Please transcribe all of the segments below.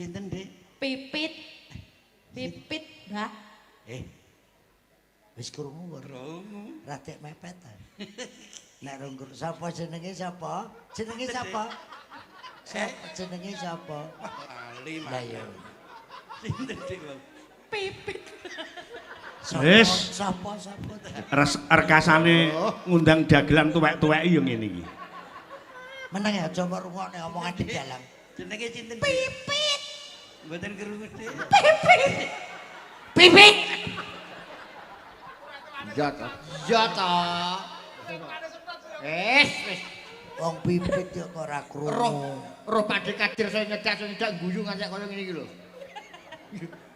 Sinten, Dik? Pipit. Pipit, Mbak. Wis krungu Ratik mepet. Nek rong krungu sapa jenenge sapa? Jenenge sapa? Jenenge sapa? Lali Lah ya. Sinten Dik? Pipit. Wis. Sapa? Rekasane ngundang dagelan tuwek-tuwek ya ngene iki. Meneng ya aja kok rungokne omongan di dalam. Jenenge sinten? Pipit. Mboten krungu Dik. Pipit. Pipit. Ya ta. Wis. Wong pipit yo kok ora krungu. Roh Pakde Kadir saya nyedak guyu nganti kaya ngene iki lho.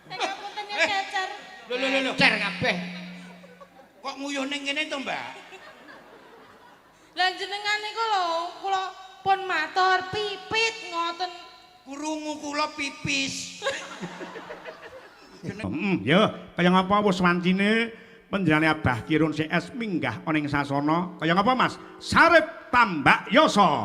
Ngapunten ya cacar. Lho. Cer kabeh. Kok nguyuh ning kene to, Mbak? Lah jenengan niku lho, kula pun matur pipit ngoten. Krungu kula pipis. Ya, kaya ngapa wis wancine panjenengane Abah Kirun CS minggah ana ing sasana. Kaya ngapa, Mas? Sarip tambak yasa.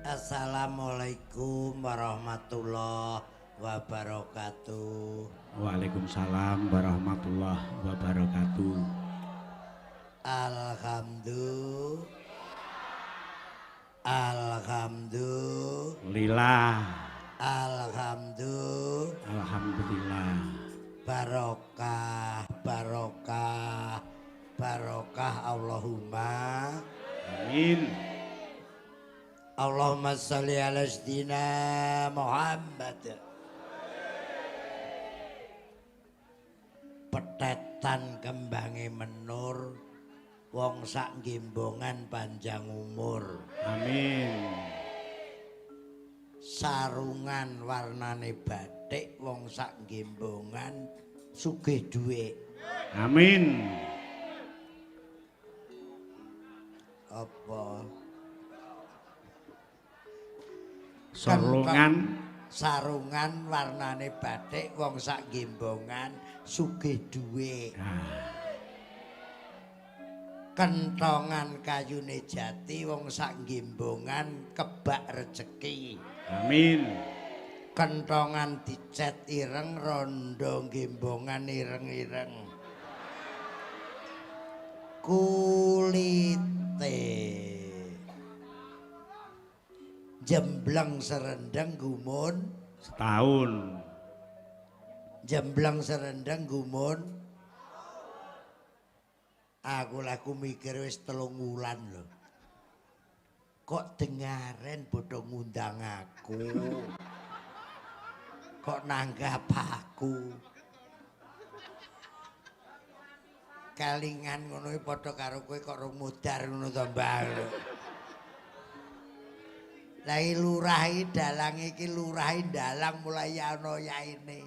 Assalamualaikum warahmatullahi wabarakatuh. Waalaikumsalam warahmatullahi wabarakatuh. Alhamdulillah. Alhamdulillah. Barokah Allahumma. Amin. Allahumma sholli ala sayyidina Muhammad. Petetan kembange menur, wong sak gimbongan panjang umur. Amin. Sarungan warnane batik, wong sak gimbongan sugih dhuwit. Amin. Apa? Sarungan warnane batik, wong sak gimbongan sugih dhuwit. Kentongan kayune jati, wong sak gimbongan kebak rejeki. Amin. Kentongan dicet ireng, rondo gimbongan ireng-ireng. Kulite jembleng serendeng gumun Setahun. jembleng serendeng gumun. Aku mikir wis 3 wulan lho. Kok dengaren bodho ngundang aku. Kok nanggap aku. Kalingan ngono iki padha karo kowe kok rung mudar ngono to, Mbak. Lah lurah iki dalang iki lurah dalang mulai ana yaine.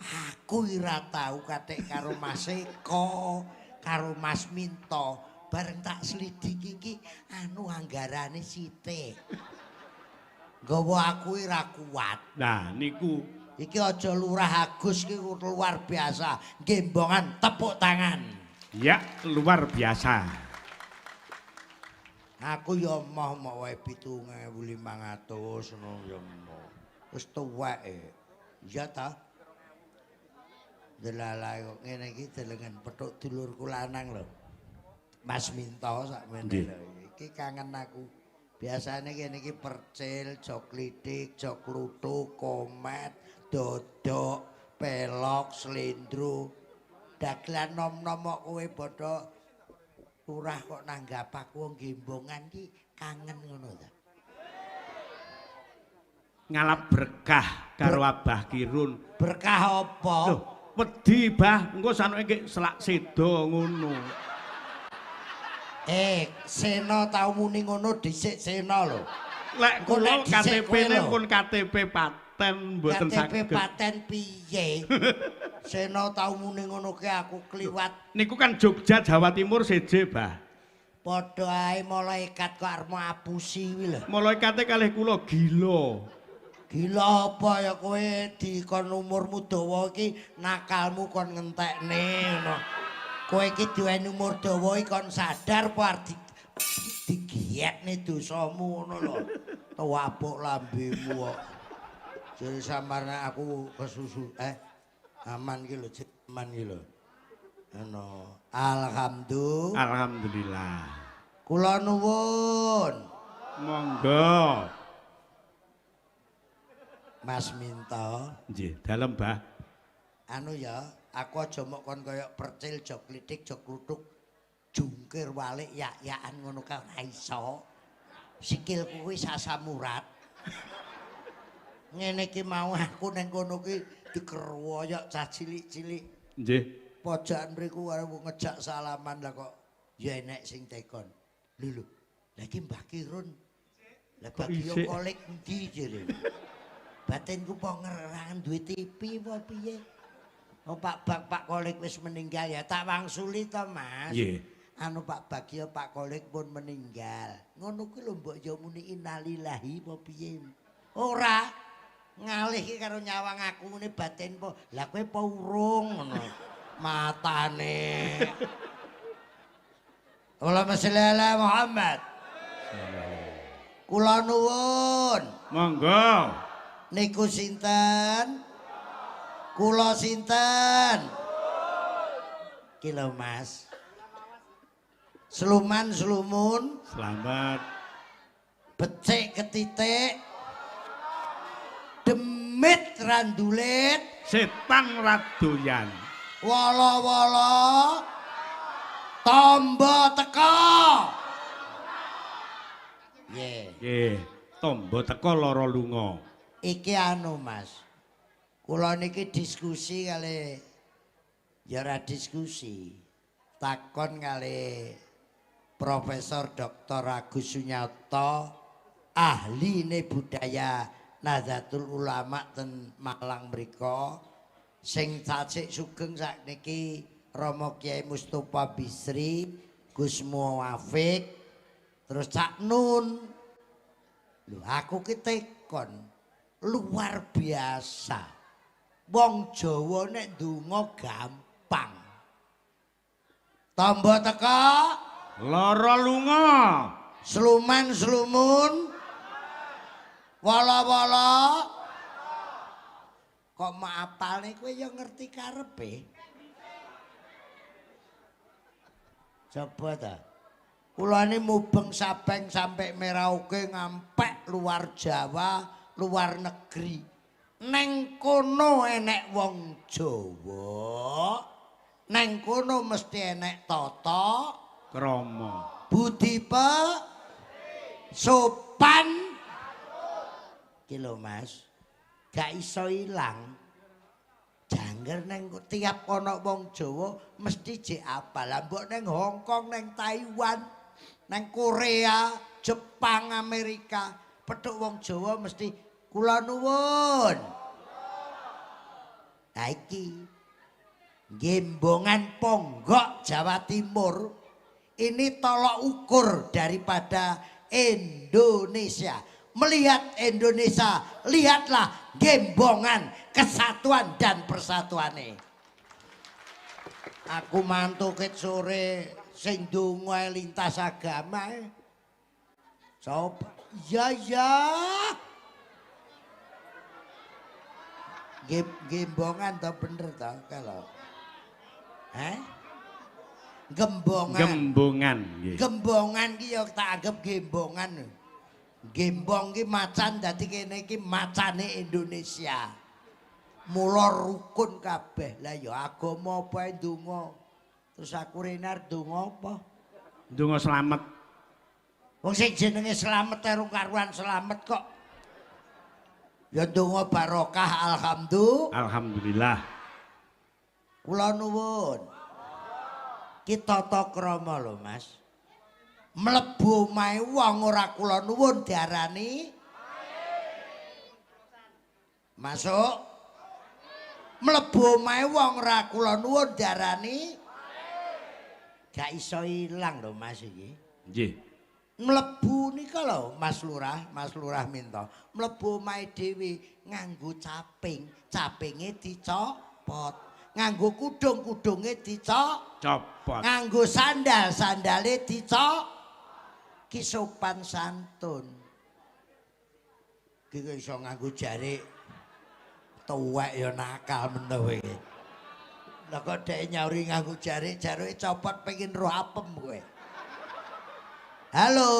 Aku ora tau katik karo Mas Eko, karo Mas Minto, bareng tak slidiki iki anggarane sithik. Nggawa aku ora kuat. Nah, niku Iki aja lurah Agus iki luar biasa. Gembongan tepuk tangan. ya luar biasa. Aku ya emoh wae 7.500 ngono ya emoh. Wis tuweke. Iya ta? Delala kok ngene iki delengen petuk dulurku lanang lho. Mas Minto sakmene lho. Iki kangen aku. Biasane kene iki percil, jok klitik, jok kluthuk, komet, dodok, pelok, slendro. Dagelan nom-nom kok kowe padha lurah kok nanggap aku wong Gembongan ki kangen ngono ta. Ngalap berkah karo Abah Kirun. Berkah apa? Loh, wedi Bah, engko sanuke selak sedo ngono. Sena tau muni ngono dhisik Sena lho. Lek Engko kula nek dhisik kowe KTP-ne lho. pun KTP paten mboten KTP saged. paten piye? Sena tau muni ngono ki aku kliwat. Niku kan Jogja Jawa Timur seje, Bah. Padha ae malaikat kok arep apusi kuwi lho. Malaikate kalih kula gila. Gila apa ya kowe dikon umurmu dawa iki nakalmu kon ngentekne ngono. Kowe iki duweni umur dawa iki kon sadar apa arep digiyekne dosamu ngono lho. Tuwapuk lambemu kok. Jadi samarna aku kesusu aman ki lho, aman ki lho. Ono Alhamdulillah. Kula nuwun. Monggo. Mas Minto. Nggih, dalem, Bah. Anu ya, aku aja mok kon kaya percil, jok klitik, jok kluthuk, jungkir walik yak-yakan ngono ka ora iso. Sikilku kuwi sasamurat. Ngene iki mau aku ning kono ki dikeroyok cah cilik-cilik. Nggih. Pojokan mriku arep ngejak salaman lah kok ya enek sing tekon. Lho, lha iki Mbah Kirun. Lah bagio kolek endi jere? Batinku po ngerangan duwe TV apa piye? Oh Pak Kolek wis meninggal ya, tak wangsuli to Mas. Nggih. Anu Pak Bagio Pak Kolek pun meninggal. Ngono kuwi lho mbok yo muni innalillahi apa piye? Ora ngalih ki karo nyawang aku ngene batin po. Lah kowe po urung ngono. Matane. Allahumma sholli ala Muhammad. Kula nuwun. Monggo. Niku sinten? Kula sinten? Kilo Mas. Sluman slumun. Selamat. Becik ketitik. Demit randulit. Setan radoyan. Wala-wala. Tombo teka. Nggih, tombo teko lara lunga. Iki anu Mas. Kula niki diskusi kali ya ora diskusi. Takon kali Profesor Dr. Agus Sunyarto ahline budaya Nahdlatul Ulama ten Malang mriko sing cacik sugeng sakniki Rama Kyai Mustofa Bisri, Gus Muwafiq, terus Cak Nun. Lho aku ki tekon luar biasa. Wong Jawa nek ndonga gampang. Tombo teka, Lara lunga. sluman slumun, wala-wala. Kok maapalne kowe ya ngerti karepe. Coba ta. Kula ini mubeng Sabeng sampai Merauke ngampek luar Jawa, luar negeri. Neng kono enek wong Jawa. Neng kono mesti enek tata Krama. budi sopan. Ki lho Mas. Gak iso ilang. Jangger neng tiap kono wong Jawa mesti jek apa. Lah mbok neng Hong Kong, neng Taiwan, neng Korea, Jepang, Amerika, petuk wong Jawa mesti kula nuwun. Lah iki Gembongan Ponggok Jawa Timur ini tolok ukur daripada Indonesia. Melihat Indonesia, lihatlah Gembongan, kesatuan dan persatuane. Aku mantuk ket sore sing donga lintas agama. Coba. Ya. Gembongan to bener to kalau. Gembongan nggih. Gembongan ki ya tak anggap gembongan. Gembong ki macan dadi kene iki macane Indonesia. Mula rukun kabeh. Lah ya agama apa ae ndonga. Terus aku Renar ndonga apa? Ndonga slamet. Wong sing jenenge slamet terung karuan slamet kok. Ya ndonga barokah Alhamdulillah. Kula nuwun. Ki tata krama lho Mas. Mlebu omahe wong ora kula nuwun diarani masuk. Mlebu omahe wong ora kula nuwun diarani gak iso ilang lho Mas iki. Nggih. Mlebu nika lho Mas Lurah minta. Mlebu omahe dhewe nganggo caping, capinge dicopot. Nganggo kudung, kudunge Copot. Nganggo sandal, sandale ki sopan santun. Ki iso nganggo jari tuwek ya nakal menoh iki. Lah kok dhek nyauri nganggo jari, jaruke copot pengin roh apem kowe. Halo.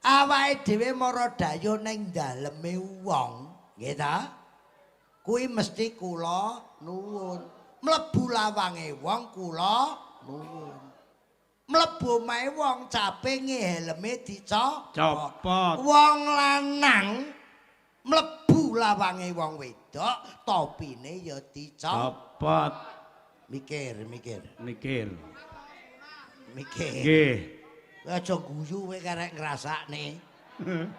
Awake dhewe mara dayo ning daleme wong, nggih ta? Kuwi mesti kula nuwun. Mlebu lawange wong kula nuwun. Mlebu omahe wong capinge helme Copot. Wong lanang mlebu lawange wong wedok topine ya Copot. Mikir. Mikir. Nggih. Nggih. Aja guyu kowe karek ngrasakne.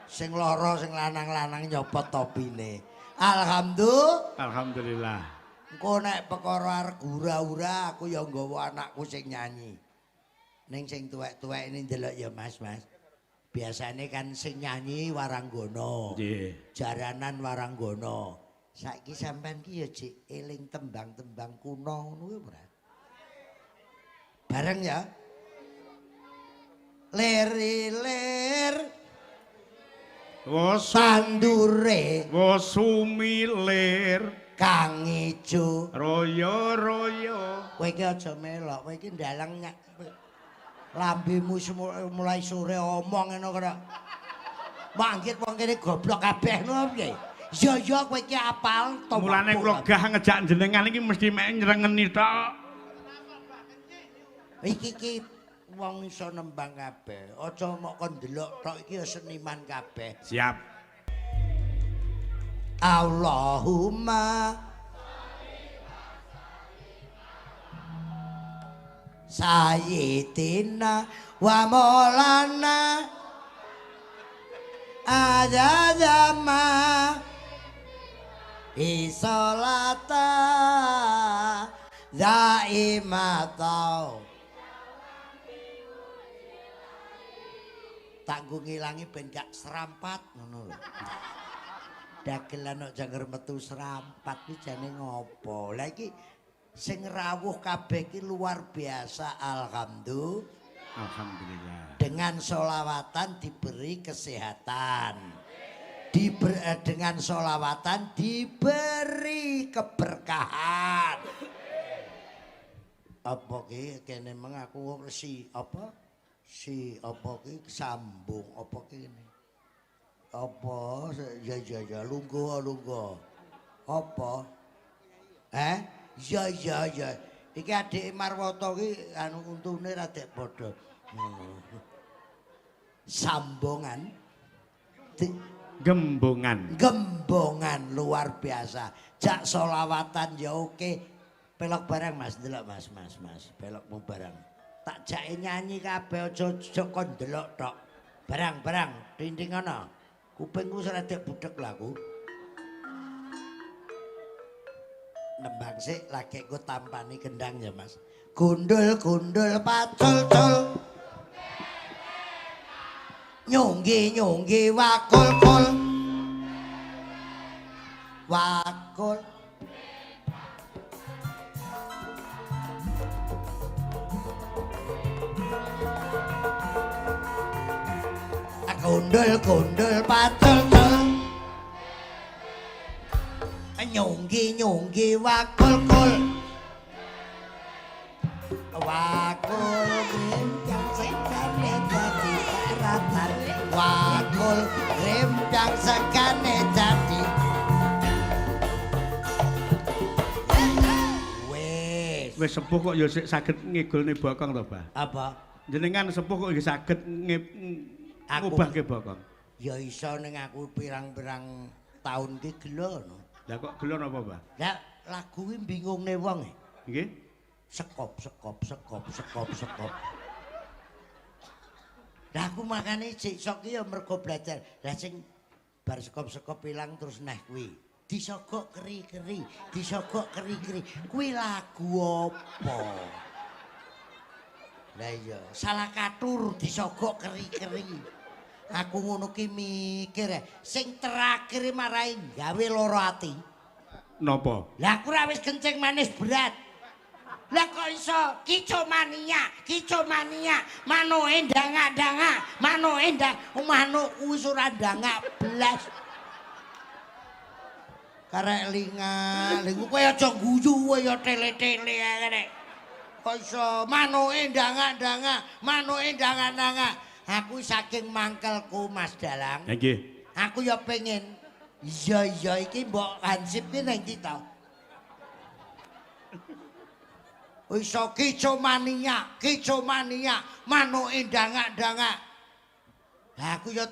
Sing lara sing lanang-lanang nyopot topine. Alhamdulillah. Engko nek perkara arep gura-ura aku ya nggawa anakku sing nyanyi. Ning sing tuwek-tuwek ini ndelok ya Mas. Biasane kan sing nyanyi Waranggono. Nggih. Jaranan Waranggono. Saiki sampean ki ya jek eling tembang-tembang kuno ngono kuwi ora? Bareng ya. Ler-ler tandure sumilir kang ijo royo. Kowe iki aja melok, kowe iki ndalang lambemu mulai sore omong ngono kok. Manggit wong kene goblok kabeh ngono piye? Ya kowe iki apal to. Mulane kula gah ngejak jenengan iki mesti mek nyrengeni tok. Iki wong iso nembang kabeh. Aja mok kon ndelok tok iki seniman kabeh. Siap. Allahumma Sayyidina wa maulana Adadama Isolata Daimatau Tanggung ngilangi ben gak serampat ngono lho. Dagelan kok janger metu serampat iki jane ngopo? Lah iki sing rawuh kabeh iki luar biasa Alhamdulillah. Dengan sholawatan diberi kesehatan. Dengan sholawatan diberi keberkahan. Apa ki kene meng aku apa ki sambung apa kene? Apa ya lungguh apa ya iki adik Marwata ki anu untune ra dek padha sambungan gembongan luar biasa jak solawatan ya oke pelok bareng Mas ndelok Mas pelokmu bareng tak jake nyanyi kabeh aja kon ndelok tok barang tinting ana kupingku seredek budhek lho aku. Nembang sik lagi ku tampani kendang ya Mas. Gundul pacul-cul. Nyunggi wakul-kul. Wakul. kundul pacul-cul nyunggi wakul-kul wakul grimjang segane dadi ratan wakul grimjang segane dadi Wis sepuh kok ya sik saged ngigulne bokong to, Bah. apa Jenengan sepuh kok ya saged ngubahke bokong. ya iso ning aku pirang-pirang taun ki gelo no. Lah kok gelo napa, Bah? Lah lagu kuwi bingungne wong e. Nggih. Sekop. Lah aku makane sik sok ki ya mergo belajar. Lah sing bar sekop ilang terus neh kuwi. Disogok keri-keri. Kuwi lagu apa? Lah iya, salah katur disogok keri-keri. Aku ngono ki mikir, sing terakhir marahi gawe loro ati. Napa? Lah aku ra wis kencing manis berat. Lah kok iso kicomania, manoe ndanga, manuk wis ora ndanga blas. Karek lingu kowe aja guyu kowe ya tele-tele ae. Kok iso manoe ndanga, Aku saking mangkelku Mas Dalang. Nggih. Aku ya pengen iya iki mbok hansip ki nang ndi to? Iso kicomania, manuke ndangak-ndangak. Lah aku ya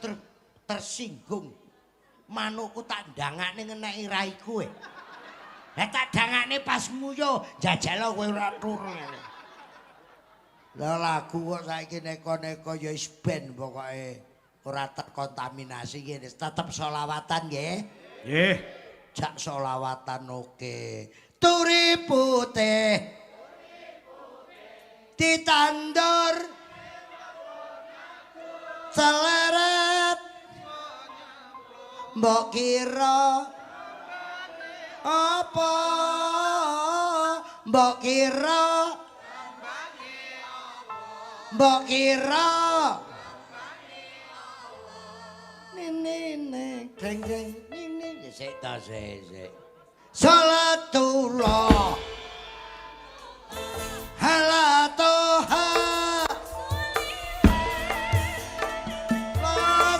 tersinggung. Manukku tak ndangakne ngeneki raiku e. Lah tak dangakne pas nguyu, jajal kowe ora turu. Lah lagu kok saiki neko-neko ya wis ben pokoke ora terkontaminasi ngene. Tetep selawatan nggih. Nggih. Jak selawatan oke. Turi putih ditandur celeret mbok kira apa mbok kira nene greng nene sik ta sik salatullah halatoha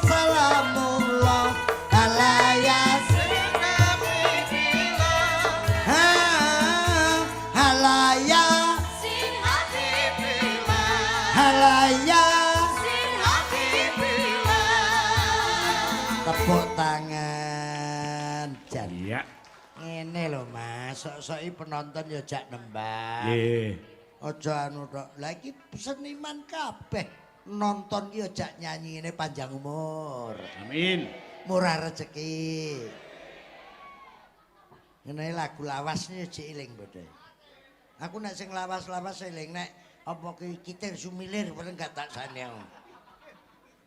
salamullah alayas halaya tepuk tangan jan Iya. ngene lho Mas sok-soki penonton ya jak nembang Nggih. aja anu tok lha iki seniman kabeh nonton ki aja nyanyine panjang umur Amin. murah rezeki ngene lagu lawas iki jek eling bodho aku nek sing lawas-lawas eling nek apa ki Kitir Sumilir paling gak tak sane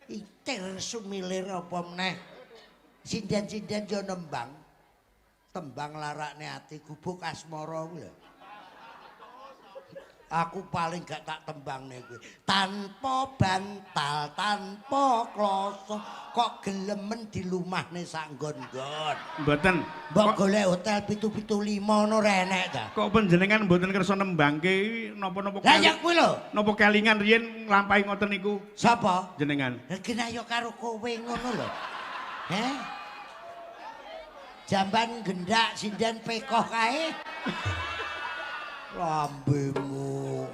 Kitir Sumilir apa meneh sinden-sinden yo nembang tembang larakne ati gubuk asmara kuwi lho aku paling gak tak tembang niku tanpa bantal tanpa kloso kok gelemen dilumahne sak nggon-nggon Mboten. mbok golek hotel 775 ngono ra enek ta Kok panjenengan mboten kersa nembangke napa-napa lah ya kuwi lho napa kelingan riyen nglampahi ngoten niku sapa jenengan? lah kena yo karo kowe ngono lho jamban gendak sinden pekoh kae lambemu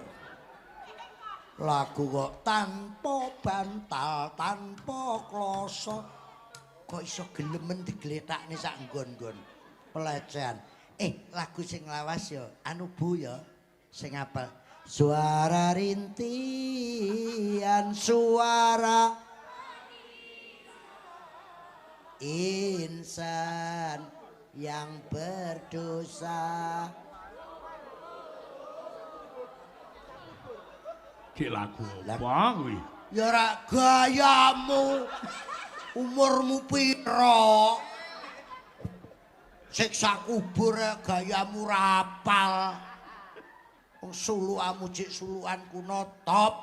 lagu kok tanpa bantal tanpa kloso kok iso gelemen digletakne sak nggon-nggon pelecehan lagu sing lawas ya anu Bu ya sing apal suara rintian suara insan yang berdosa Ki lagu apa kuwi? ya ora gayamu umurmu piro siksa kubur gayamu rapal suluamu cik suluan kuno top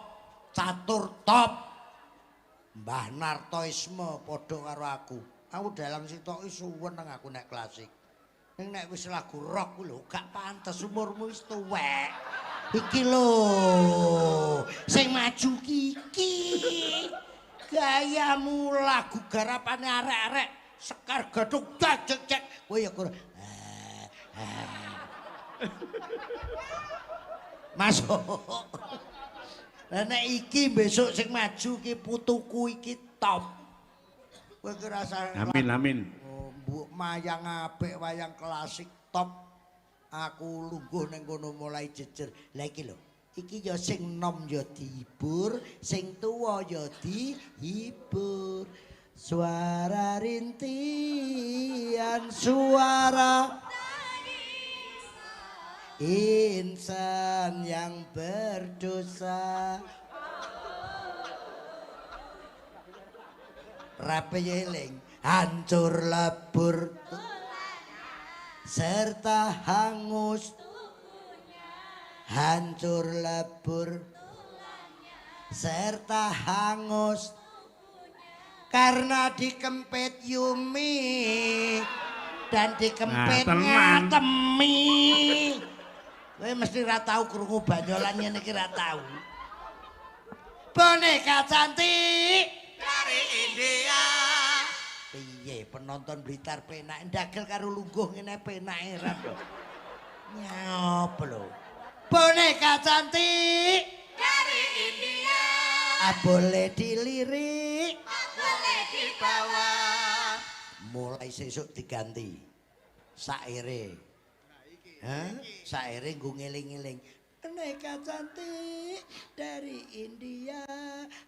catur top Mbah Nartoisme padha karo aku. Aku dalam sitoki suweneng aku nek klasik. Ning nek wis lagu rock ku lho gak pantes umurmu wis tuwek. Iki lho sing maju kiki. Gayamu lagu garapane arek-arek Sekar Gadung cek kowe ya kur. Masuk. Lah nek iki besok sing maju ki putuku iki top. Kowe ki rasane Amin amin. Mbok mayang apik wayang klasik top. Aku lungguh ning kono mulai jejer. Lah iki lho. Iki ya sing nom ya dihibur, sing tuwa ya dihibur. Suara rintian, suara insan yang berdosa. Rape yeling, hancur lebur serta hangus. Hancur lebur serta hangus karena dikempit Yumi dan dikempit Ngatemi. Kowe mesti ra tau krungu banyolan ngene iki ra tau. Boneka cantik dari India. Piye penonton Blitar penak ndagel karo lungguh ngene penake ra kok. Nyop lho. Boneka cantik dari India. Boleh dilirik, boleh dibawa. Mulai sesuk diganti. Saire. Saire nggo ngeling-eling. Boneka cantik dari India.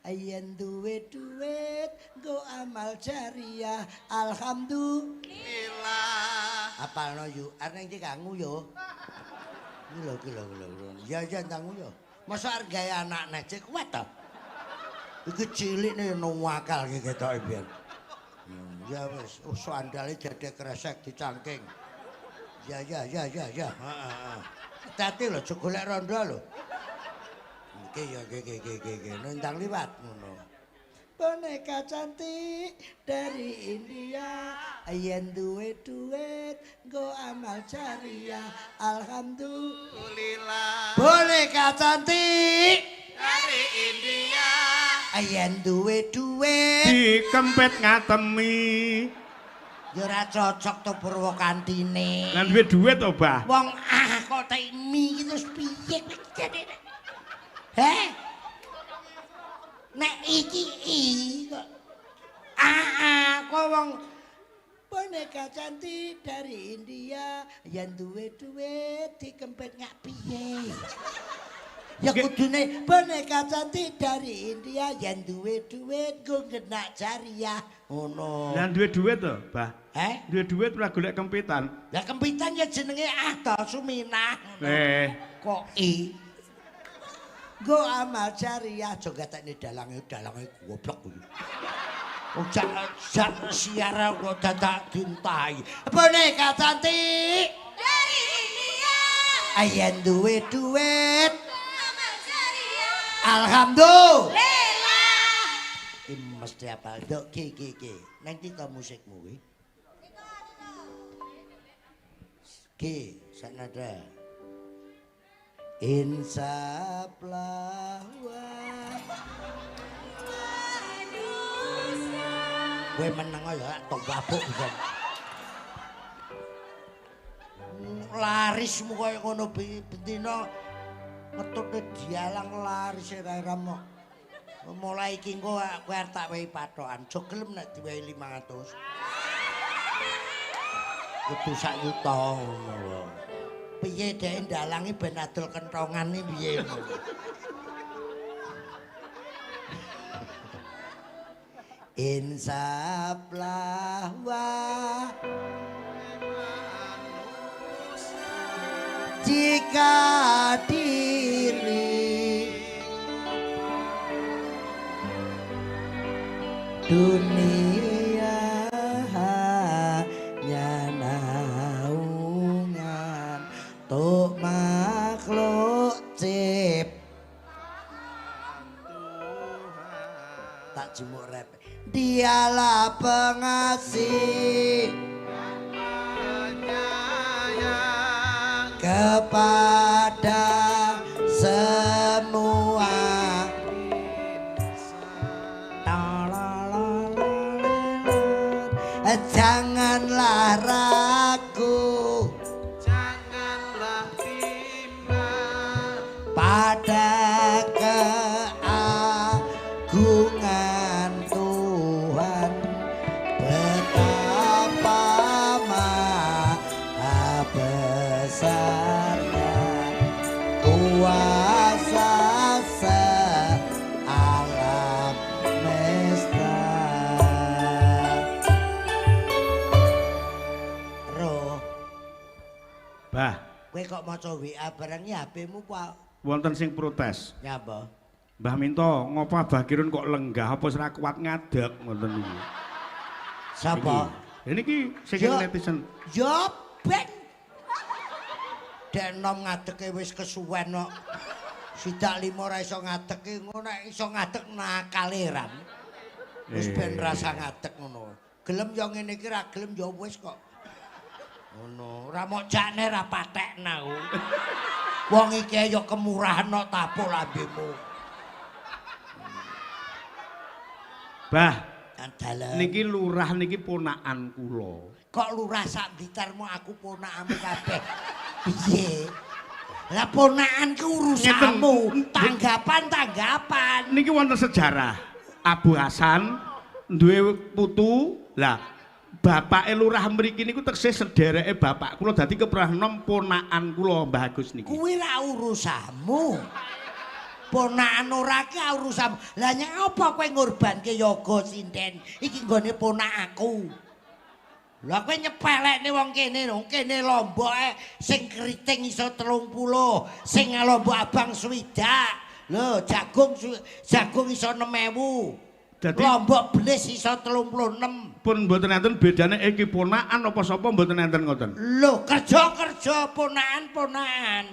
Yen duwe duit nggo amal jariah. Alhamdulillah. Apalno yu, arep iki kanggo yo. Gila. Ya ndangu ya. Masa arep gawe anak necek kuat ta? Iki cilikne nuwakal iki ketoke biyen. Ya wis, sandale jadhe kresek dicangking. Ya. Heeh. Hati lho, aja golek rondo lho. Iki ya iki. Nendang liwat ngono. Boneka cantik dari India. Yen duwe duit nggo amal jariah. Alhamdulillah. Boneka cantik dari India. Yen duwe duit Dikempit Ngatemi. ya ora cocok to Purwokantine. Lan duwe duit to, Bah? Wong kok temi iki terus piye kowe jane? Heh? Nek iki kok kok wong boneka cantik dari India yang duwe duit dikempit ngak piye. Ya kudune boneka cantik dari India yang duwe duit go genak jariah ngono. Lan duwe duit to, Bah? Duwe duit ora golek kempitan. Lah kempitan ya jenenge to Suminah. Kok Go amal jariah aja gatekne dalange goblok kuwi. Jak siara kok dadak dintai. Boneka cantik dari India. Ayen duwe duit. Amal jariah. Alhamdulillah. Iki mesti apa? Dok ki. Nang kita musikmu kuwi. Ki, sanada. Insaplah kowe meneng ya tok babuk bisa. Larismu kaya ngono bendina metune dialang laris ora ramo. Mulai iki engko kowe arep tak wehi pathokan. Jo gelem nek diwehi 500. Kudu sak yuta ngono. Piye dhek ndalangi ben adol kenthongan iki piye ngono. Insaplah wah jika diri dunia hanya naungan untuk makhluk cip tak jemuk rep pengasih kepada semua. Janganlah ragu, janganlah bimbang pada keagungan Tuhan, betapa maha besarnya kuasa sealam mesta. Roh, Bah, kowe kok maca WA barang ya HP-mu Pak? wonten sing protes. Nyapa? Mbah Minto, ngopo Abah Kirun kok lenggah apa ora kuat ngadeg ngoten niku. Sapa? Ini ki sing Yo. netizen. Ya ben. Dek nom ngadeke wis kesuwen kok. Sidak limo ora iso ngadeke ngono nek iso ngadeg nakaleran. Wis ben rasa ngadeg ngono. Gelem yo ngene iki ra gelem yo wis kok. Ngono, ora mok jakne ra patekna ku. Wong iki yo kemurahan kok tapuk lambemu. Bah, Andalen. niki lurah niki ponakan kula. Kok lurah sak blitarmu aku ponakanmu kabeh. Piye? Lah ponakan ku urusanmu, tanggapan. Niki wonten sejarah. Abu Hasan duwe putu. Lah, bapake lurah mriki niku teksih sedereke bapak kula dadi kepranom ponakan kula Mbah Agus niki. Kuwi ra urusanmu. Ponakan ora ki urusanmu. Lah nyek apa kowe ngorbanke yoga sinden? Iki nggone ponakku. Lah kowe nyepelekne wong kene lho, kene lomboke sing keriting iso 30, sing lombok abang swidak. Lho, jagung iso 6.000. Dadi Lombok belis iso 36. pun mboten enten bedane iki ponakan apa sapa mboten enten ngoten. Lho, kerja ponakan.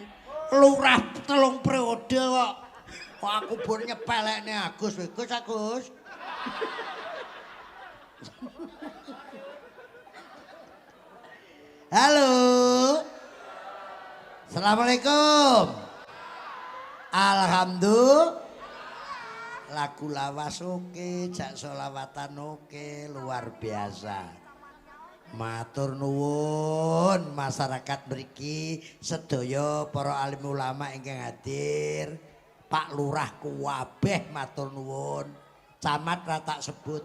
Lurah 3 periode kok. Kok aku pun nyepelekne Agus, Agus. Halo. Assalamualaikum. Alhamdulillah. Lagu lawas oke, jak solawatan oke, luar biasa. Matur nuwun masyarakat mriki sedaya para alim ulama ingkang hadir. Pak Lurah kuwabeh matur nuwun. Camat ra tak sebut.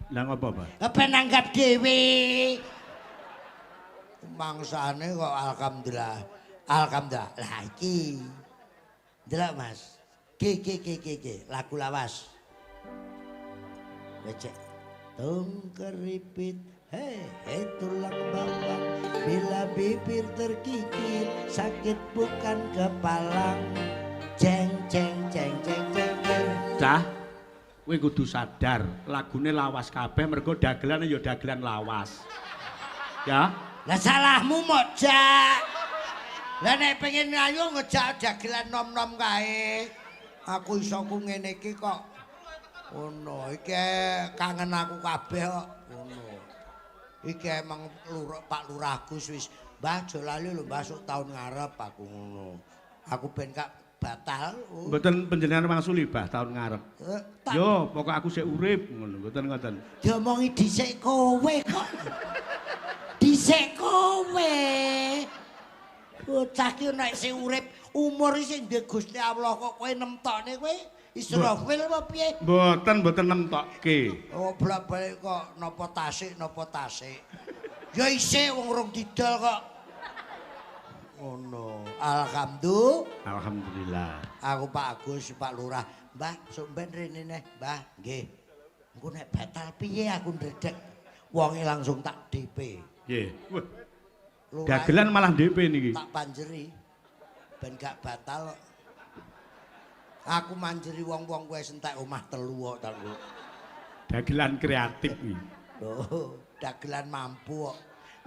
Lah ngopo, Pak? Ben nanggap dhewe. Mangsane kok alhamdulillah. Alhamdulillah. Lah iki. Delok Mas. Ki lagu lawas. Becek. Tung keripit, hei tulang bawang. Bila bibir terkikir, sakit bukan kepalang. Jeng. Cah, kowe kudu sadar, lagune lawas kabeh mergo dagelane ya dagelan lawas. Ya. Lah salahmu mojak. Lah nek pengen ayu ngejak dagelan nom-nom kae. Aku iso ku ngene iki kok. Ngono, iki kangen aku kabeh kok. Ngono. Iki emang Pak Lurahku wis Mbah aja lali lho Mbah sok taun ngarep aku ngono. Aku ben gak batal. Mboten panjenengan mangsuli Bah taun ngarep. Tak Yo, pokok aku sik urip ngono, mboten ngoten. diomongi dhisik kowe kok. Dhisik kowe. Bocah ki nek sing urip umur sing ndek Gusti Allah kok kowe nemtokne kowe Israfil apa piye? Mboten nemtokke. Oh blak-balik kok napa tasik. Ya isih wong urung didol kok. Ngono. Alhamdulillah. Aku Pak Agus, Pak Lurah. Mbah, sok ben rene neh, Mbah. Nggih. Engko nek batal piye aku ndredeg. Wonge langsung tak DP. Nggih. Wah, Lurah dagelan malah DP niki. tak panjeri. Ben gak batal kok. Aku manjeri wong-wong kowe entek omah telu kok tak kok. Dagelan kreatif iki. Loh, dagelan mampu kok.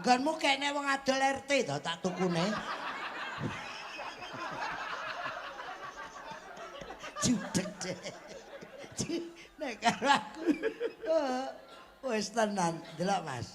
Nggonmu kene wong adol RT to tak tukune. Judek deh. Nek karo aku. Wis tenan, delok Mas.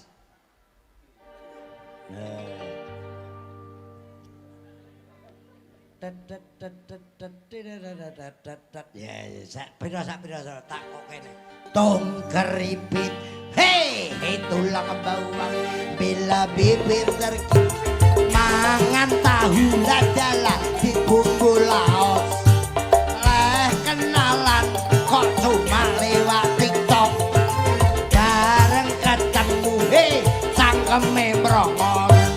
Ya, sak pira tak kok kene. Tung keripit, hei, tulang bawang, bila bibir terkit, mangan tahu dadala di bumbu laos. Leh kenalan kok cuma lewat TikTok, bareng ketemu, hei, cangkeme merongos.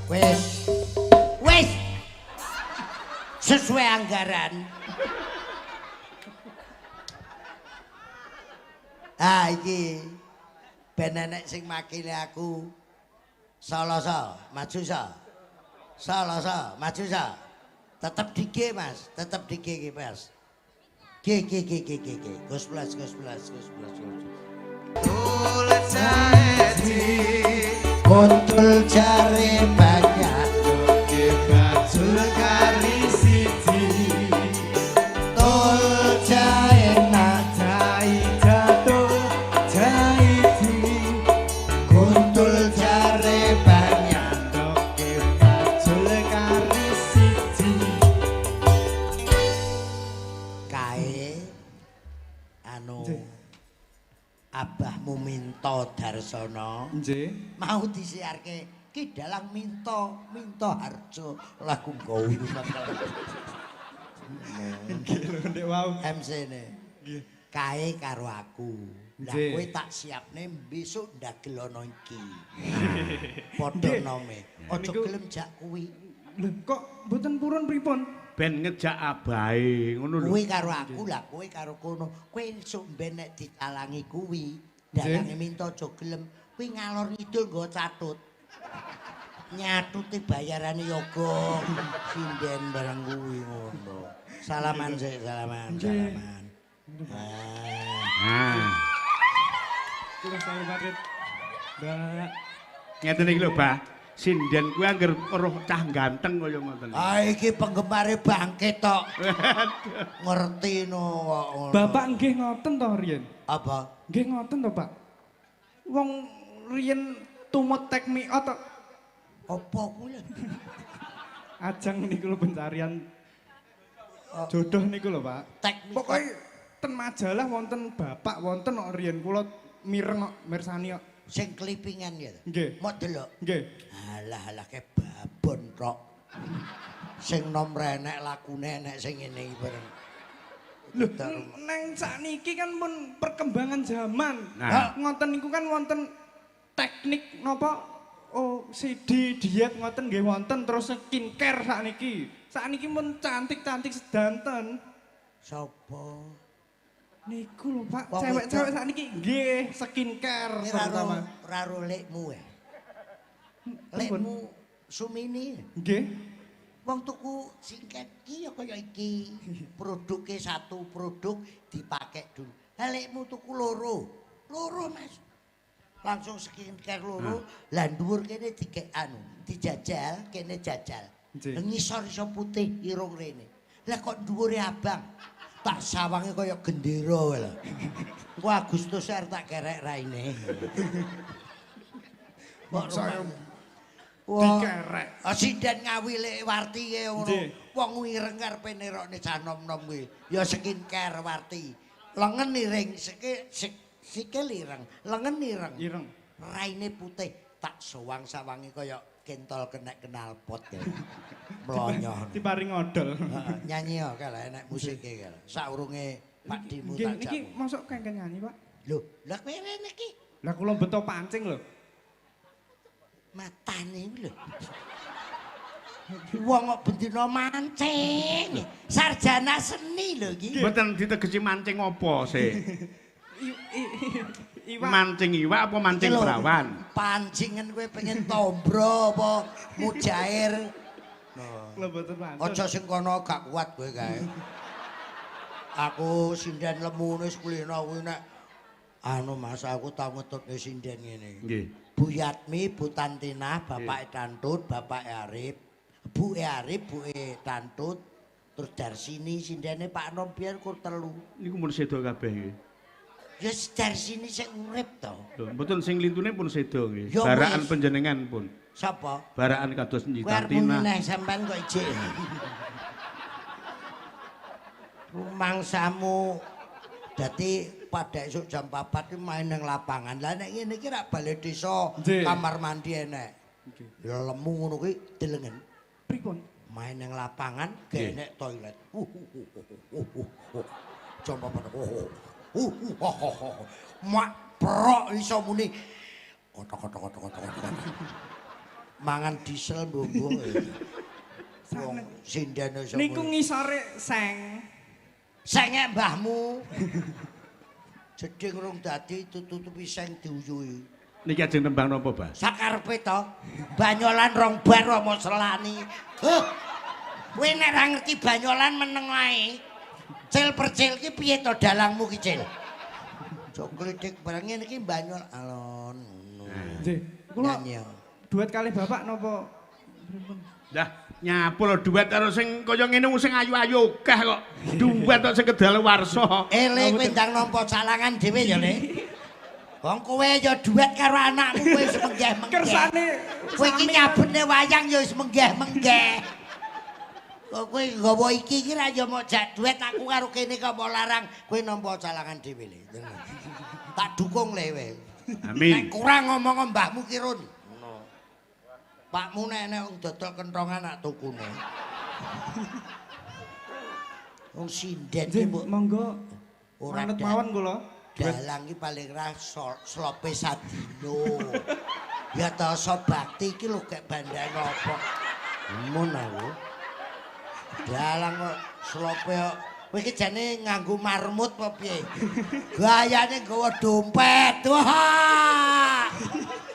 Wis, sesuai anggaran. Ah iki ben enek sing makili aku. Soloso, maju so. Soloso, maju so. Tetep dige Mas, tetep dige iki Mas. Ge. Gus plus. Kontul jare banyak bajul kari siji tol jae nak jai jatuh jai di kontul jare banyak bajul kari siji kae anu abahmu minta Darsana Nggih. mau disiarke Ki Dalang minta harjo lagu gawe Nggih lho Ndek wau. MC-ne. Nggih. Kae karo aku. Lah Nggih. kowe tak siapne besok ndagel ana iki. Padha nome. Aja Niku- gelem jak kuwi. Lho kok mboten purun pripun? Ben ngejak abahe ngono lho. Kuwi karo aku lah, kowe karo kono. Kowe esuk ben nek ditalangi kuwi, dalange minta aja gelem. Kuwi ngalor ngidul nggo catut. Nyatuti bayarane yoga sinden barang kuwi ngono. Salaman sik, salaman. Nah, Kula sami marit. Mbak. ngeten iki lho, Bah. Sinden kuwi angger weruh cah ganteng kaya ngoten. Ah iki penggemare bangkit tok. Ngerti no kok ngono. Bapak nggih ngoten to riyen? Apa? Nggih ngoten to, Pak. Wong riyen tumut tek miot to. Apa kuwi? Ajang niku lho pencarian jodoh niku lho, Pak. Teknik. Pokoke ten majalah wonten bapak wonten kok riyen kula mireng kok mirsani kok. Sing klipingan ya. Nggih. Mau delok. Nggih. Alah ke babon tok. Sing nom renek lakune enek sing ngene iki bareng. Lho, neng sakniki kan pun perkembangan zaman. Nah. Ngoten niku kan wonten teknik napa CD diet ngoten nggih wonten terus skincare sakniki. Sakniki pun cantik-cantik sedanten. Sapa? Niku lho Pak, Wong cewek-cewek wedok. sakniki nggih skincare Ini terutama. raro lekmu ya. Pripun? Lekmu Sumini. Nggih. Wong tuku singket iki ya kaya iki. Produke satu produk dipakai dulu. Lah lekmu tuku loro. Loro Mas. Langsung skincare loro, lah dhuwur kene dikek anu, dijajal, kene jajal. Nggih. Ngisor iso putih irung rene. Lah kok dhuwure abang. Tak sawange kaya gendera wae lho. Ku Agustus arep tak kerek raine. Kok Saya dikerek. Sinden ngawile Warti e ngono. Nggih. Wong ireng karepe nerokne cah nom-nom kuwi. Ya skincare Warti. Lengen iring, sikil ireng, lengen ireng. ireng. Raine putih, tak sawang-sawangi kaya kentol kenek knalpot ya. Mlonyoh. Diparing odol. Heeh, nyanyi ya kalau enek musike kalau saurunge Pak Dimu Nggih, tak niki jamu. masuk kengken nyanyi, Pak. Lho, lah kowe rene iki Lah kula beto pancing lho. matane lho. Wong kok bendina mancing. Sarjana seni lho iki. Mboten ditegesi mancing apa sih? Iwak. Mancing iwak apa mancing Iki lho, perawan? Pancingan kowe pengen tombro apa mujair. Kula beto pancing. Aja sing kono gak kuat kowe kae. Aku sinden lemu wis kulino kuwi nek anu Mas aku tau ngetutne sinden ngene. Nggih. Bu Yatmi, Bu Tantinah, Bapak Tantut, Bapak Arif, Bu Arif, Bu Tantut, terus Darsini, sindene Pak Nom biyen kur telu. Niku mun sedo kabeh iki. Ya dari sini sik urip to. Lho, mboten sing lintune pun sedo nggih. Ya Barakan wis. panjenengan pun. Sapa? Barakan kados Kowe Nyi arep muni Tatina. neh sampean kok ijik. Rumangsamu dadi pada esuk jam 4 iki main nang lapangan. Lah nek ngene iki rak bale desa Nggih. kamar mandi enek. Nggih. Ya lemu ngono kuwi delengen. Pripun? Main nang lapangan Nggih. genek toilet. Jam 4. Mak prok iso muni. Kotok. Mangan diesel mbung-mbung. Wong sinden iso. Niku muni. ngisore seng. Senge mbahmu. Jeding rung dadi tutupi seng diuyui. Niki ajeng tembang napa, Bah? Sakarepe to. Banyolan rong bar apa selani. Huh. Kowe nek ra ngerti banyolan meneng ae. Cil percil ki piye to dalangmu ki, Cil? Jok klitik barang ngene iki banyol alon ngono. Nggih. Kula Nyanyi. duet kali bapak napa? Dah nyapul duet karo sing kaya ngene sing ayu-ayu akeh kok. Duet kok sing kedaluwarsa. Ele kowe ndang nampa calangan dhewe ya, Le. Wong kowe ya duet karo anakmu kowe wis menggeh-menggeh. Kersane Kowe iki nyabune wayang ya wis menggeh-menggeh. Kok kowe nggawa iki ra ya mau jak duet aku karo kene kok mau larang kowe nampa calangan dhewe Le. Tak dukung Le kowe. Amin. Nek kurang ngomong mbahmu ki Run. Ngono. Pakmu nek enek wong dodol kenthongan nak tukune. Wong sinden ki nggih mbok monggo ora manut mawon kula. dalang ki paling ra slope sadino. Ya ta bakti iki lho gek bandane apa. Mun aku. Dalang kok slope kok kowe iki jane nganggo marmut apa piye? Gayane nggawa dompet. Wah.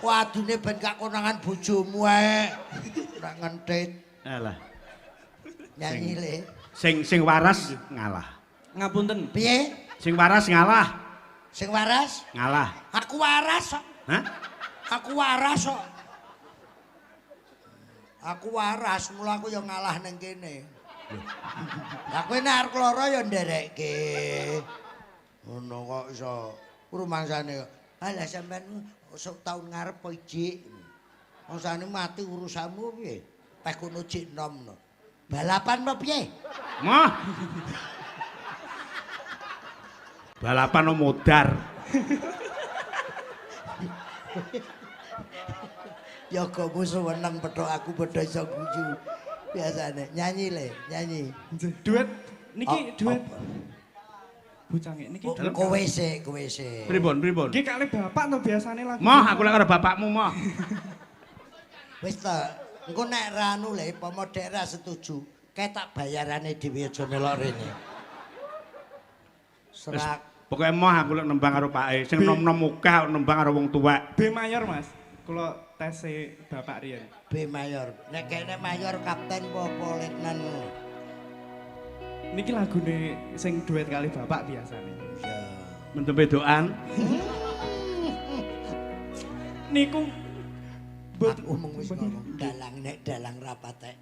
Wadune ben gak konangan bojomu ae. Ora ngentit. Alah. Nyanyi le. Sing waras ngalah. Ngapunten. Piye? Sing waras ngalah. Sing waras? Ngalah. Aku waras kok. Hah? Aku waras kok. Aku waras, mula aku ya ngalah ning kene. Lah kowe nek arep lara ya nderekke. Ngono kok iso rumangsane. Alah sampean sok taun ngarep po ijik. Wong sane mati urusanmu piye? Peh kono jik nomno. Balapan apa piye? Moh. Balapan no modar. Ya kamu seneng petok aku padha iso guyu. Biasane nyanyi le, nyanyi. Duet niki Oh, duet. apa? Bocah niki Oh, dalem. kowe sik, kowe sik. Pripun? Nggih kali bapak to biasane lagu. Moh, aku lek karo bapakmu moh. Wis ta, engko nek ra anu le pomo dek ra setuju, ketak bayarane dhewe aja nelok rene. Wis, Serak. pokoke moh aku lek nembang karo pake. Sing nom-nom akeh nembang karo wong tuwek. B mayor Mas. Kula tes bapak riyen. B mayor. Nek kene mayor kapten apa letnan ngono. Niki lagune sing duet kali bapak biasane. Ya. Mentembe doan. Niku Aku mung wis ngomong dalang nek dalang rapatek.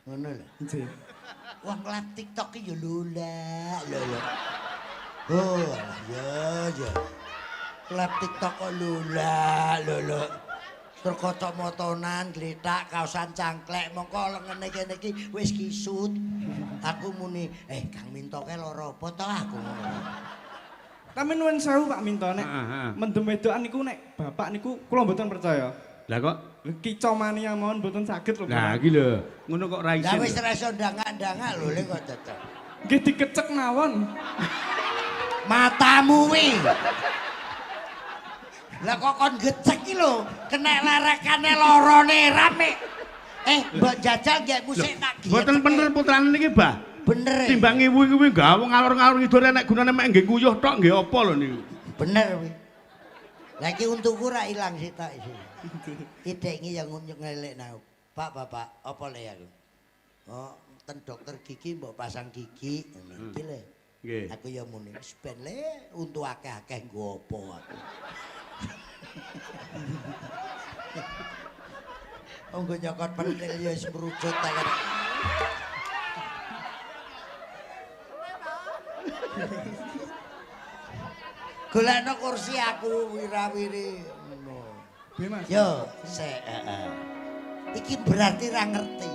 Ngono lho. Nggih. Wong live TikTok ki yo lula, lho. Oh, ya. Live TikTok kok lula, lho. Terkotok motonan, gletak, kaosan cangklek, mongko lengene kene iki wis kisut. Aku muni, Kang Minto ke lara apa to aku ngono. Tapi nuwun sewu Pak Minto nek Heeh. mendem wedokan niku nek bapak niku kula mboten percaya. Lah kok Kicau mania mawon mboten saged lho. nah Bapak. iki lho, ngono kok ra Lah isin. wis ra iso ndangak-ndangak lho le kok tetep. Nggih dikecek mawon. Matamu wi. Lah kok kon gecek iki lho, kenek lerekane lorone rame. Mbok jajal nggih musik tak giet. Mboten bener putrane niki, Bah. Bener. Timbang ibu kuwi gawe ngalor-ngalor ngidul nek gunane mek nggih nguyuh tok nggih apa lho niku. Bener wi. Lah iki untukku ra ilang sitok iki. Idek iki yang ngelek nang. Pak, Bapak, apa le aku? Oh, ten dokter gigi mbok pasang gigi ngono. Iki le. Nggih. Aku ya muni wis ben le untuk akeh-akeh nggo apa aku. Onggo nyokot pentil ya wis merucut ta kan. golekno kursi aku wirawiri ngono. Piye Mas? Yo, sik, heeh. Iki berarti ra ngerti.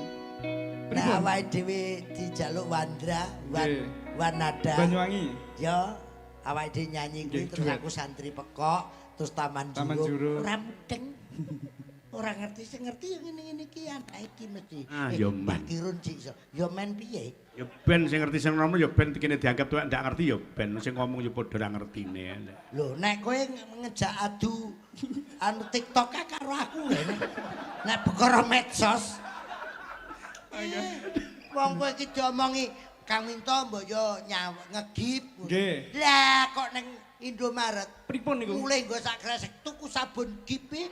Nah, awake dhewe dijaluk Wandra, Nggih. Wanada. Banyuwangi. Yo, awake dhewe nyanyi kuwi Nggih, terus duet. aku santri pekok, terus taman Taman juruk. Juruk. Ora mudeng. Ora ngerti sing ngerti ya ngene-ngene iki anak iki mesti. Ah, yo men. Kirun sik iso. Yo men piye? Ya ben sing ngerti sing nono ya ben kene dianggap tuwek ndak ngerti ya ben sing ngomong ya padha ra ngertine. Lho, nek kowe ngejak adu anu TikTok karo aku ngene. Nek perkara medsos. Wong kowe iki diomongi Kang Minto mbok yo ngegip. Nggih. Lah kok ning Indomaret Pripun niku? mulai nggo sak kresek tuku sabun gip e.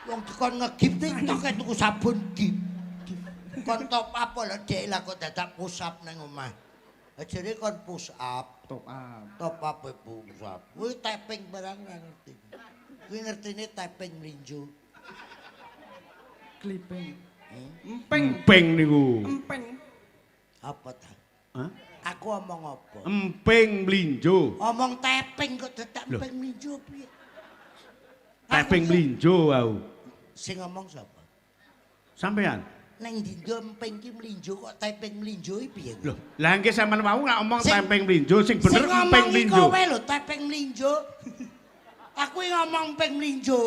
Wong dikon ngegip TikTok e tuku sabun gip. Kon top up lho dhek lah kok dadak push up nang omah. Ajare kon push up. Top up. Top up e push up. Kuwi tapping barang ora ngerti. Kuwi ngertine tapping mlinjo. Clipping. Empeng. Emping niku. Empeng. Apa ta? Hah? Aku omong apa? Emping mlinjo. Omong tapping kok dadak Loh. emping mlinjo piye? Taping mlinjo wau. Sing ngomong sapa? Sampean. Nang dindo emping ki mlinjo kok tapping mlinjo iki piye? Loh, lah engke sampean wau nggak omong Sing- taping mlinjo sing bener Sing emping ngomong iki mlinjo. kowe lho tapping mlinjo. Aku iki ngomong emping mlinjo.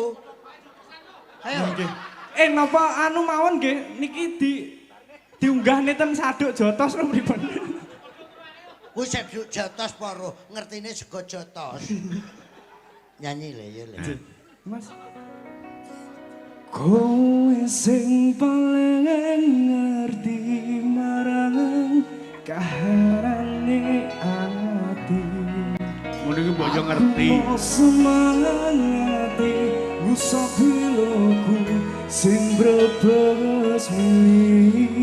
Ayo. Nggih. Napa anu mawon nggih niki diunggah neten Saduk Jotos lho pripun? Kuwi sebut jotos paro, ngertine sego jotos. Nyanyi le ya le. Mas. Kowe sing paling ngerti marang kaharane ati. Ngono iki mbok yo ngerti. Semangati usah biloku sing brebes mili.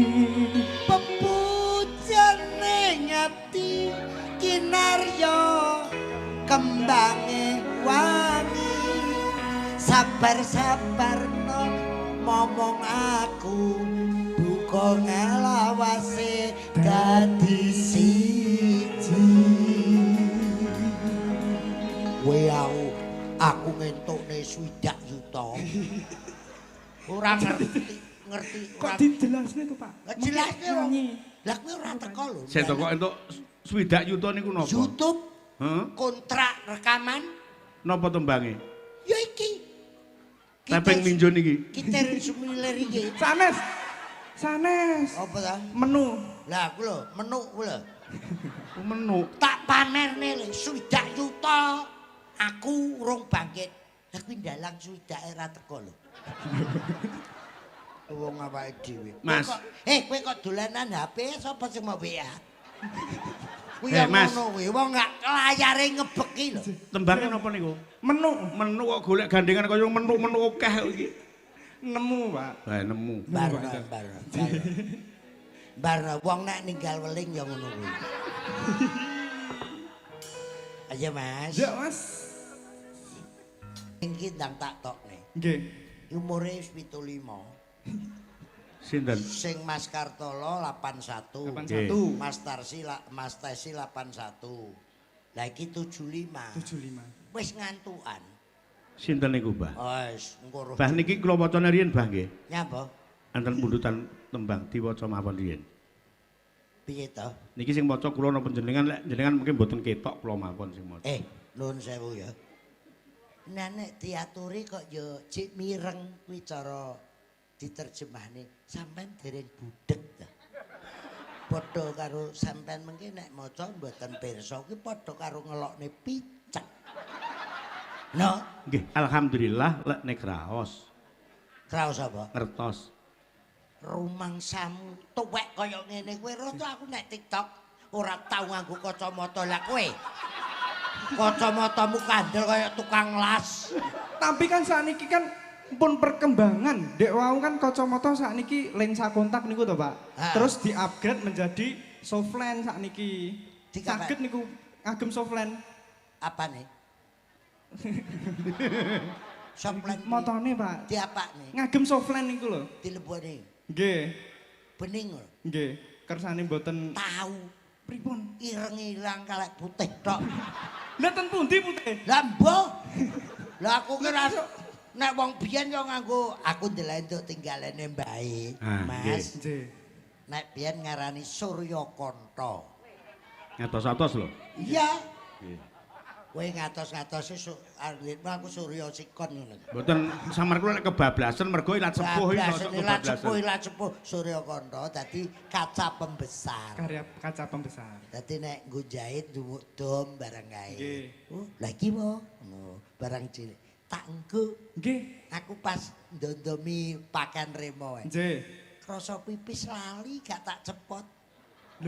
Pepujane ngati kinarya kembange wangi. Sabar-sabar no momong aku buka ngelawase dadi siji. Weau aku ngentukne 60 juta. Ora ngerti Kok ora dijelasne to, Pak? jelasne wong. Nyanyi. Lah kowe ora teko lho. Saya kok entuk 60 yuta niku napa? YouTube Heh? kontrak rekaman Napa tembange? ya iki. Taping mlinjo niki. Kita sumiler iki. Sanes. Sanes. Apa ta? Menu. Lah aku lho, menu ku lho. Menu. Tak pamerne lho 60 juta. Aku urung bangkit. Lah kuwi ndalang 60 ora teko lho. Wong awake dhewe. Mas. Kowe kok dolanan HP sapa sing mau WA? Kuwi Mas. ngono kuwi, wong gak layare ngebeki lho. Tembange napa niku? Menu. Menu kok golek gandengan kaya menu-menu akeh kok iki. Nemu, Pak. Wah, nemu. Barna wong nek ninggal weling ya ngono kuwi. Ayo Mas. Ya, Mas. Iki ndang tak tokne. Nggih. Umure wis 75. Sinten? Sing Mas Kartolo 81. 81. Mas Tesi 81. Lah iki 75. 75. Wis ngantukan. Sinten niku, Mbah? Wis engko roh. Mbah niki kula wacane riyen, Mbah nggih. Nyapa? Anten pundutan tembang diwaca mawon riyen. Piye to? Niki sing maca kula napa jenengan lek jenengan mungkin mboten ketok kula mawon sing maca. Nuwun sewu ya. Nah nek diaturi kok ya cik mireng kuwi cara diterjemahne. Sampeyan dereng budhek ta. Padha karo sampeyan mengki nek maca mboten pirsa kuwi padha karo ngelokne picek. No, Nggih, alhamdulillah lek nek raos, kraos apa? ngertos. Rumangsamu tuwek kaya ngene kowe rasa aku nek TikTok ora tau nganggo kacamata lah kowe. Kacamatamu kandel kaya tukang las. Tapi kan sakniki kan pun perkembangan. Dek wau kan kacamata sakniki lensa kontak niku to, Pak. Ha. Terus di-upgrade menjadi softland sakniki. Dikapan? Saged niku ngagem softland. Apa nih? Soplan Motone, Pak. diapakne? Ngagem softland niku lho. Dilebone Nggih. bening lho. Nggih. Kersane mboten Tahu pripun? ireng ilang kalek putih tok. Lah ten pundi putih? Lah mbok. Lah aku kira nek wong biyen yo nganggo aku ndelok entuk tinggalane mbae. Ah, Mas. Nggih. Nek biyen ngarani Surya Kanta. Ngatos-atos lho. Iya. Kowe ngatos-ngatos alitmu aku Surya Sikon ngono. Mboten samar kula nek kebablasan mergo ilat sepuh iki kok Ilat sepuh Surya Kanta dadi kaca pembesar. Karya kaca pembesar. Dadi nek nggo jahit ndumuk dom barang kae. Nggih. Lah iki ngono, barang cilik. Tak engko Nggih. aku pas ndondomi pakan remo wae. Nggih. Krasa pipis lali gak tak cepot.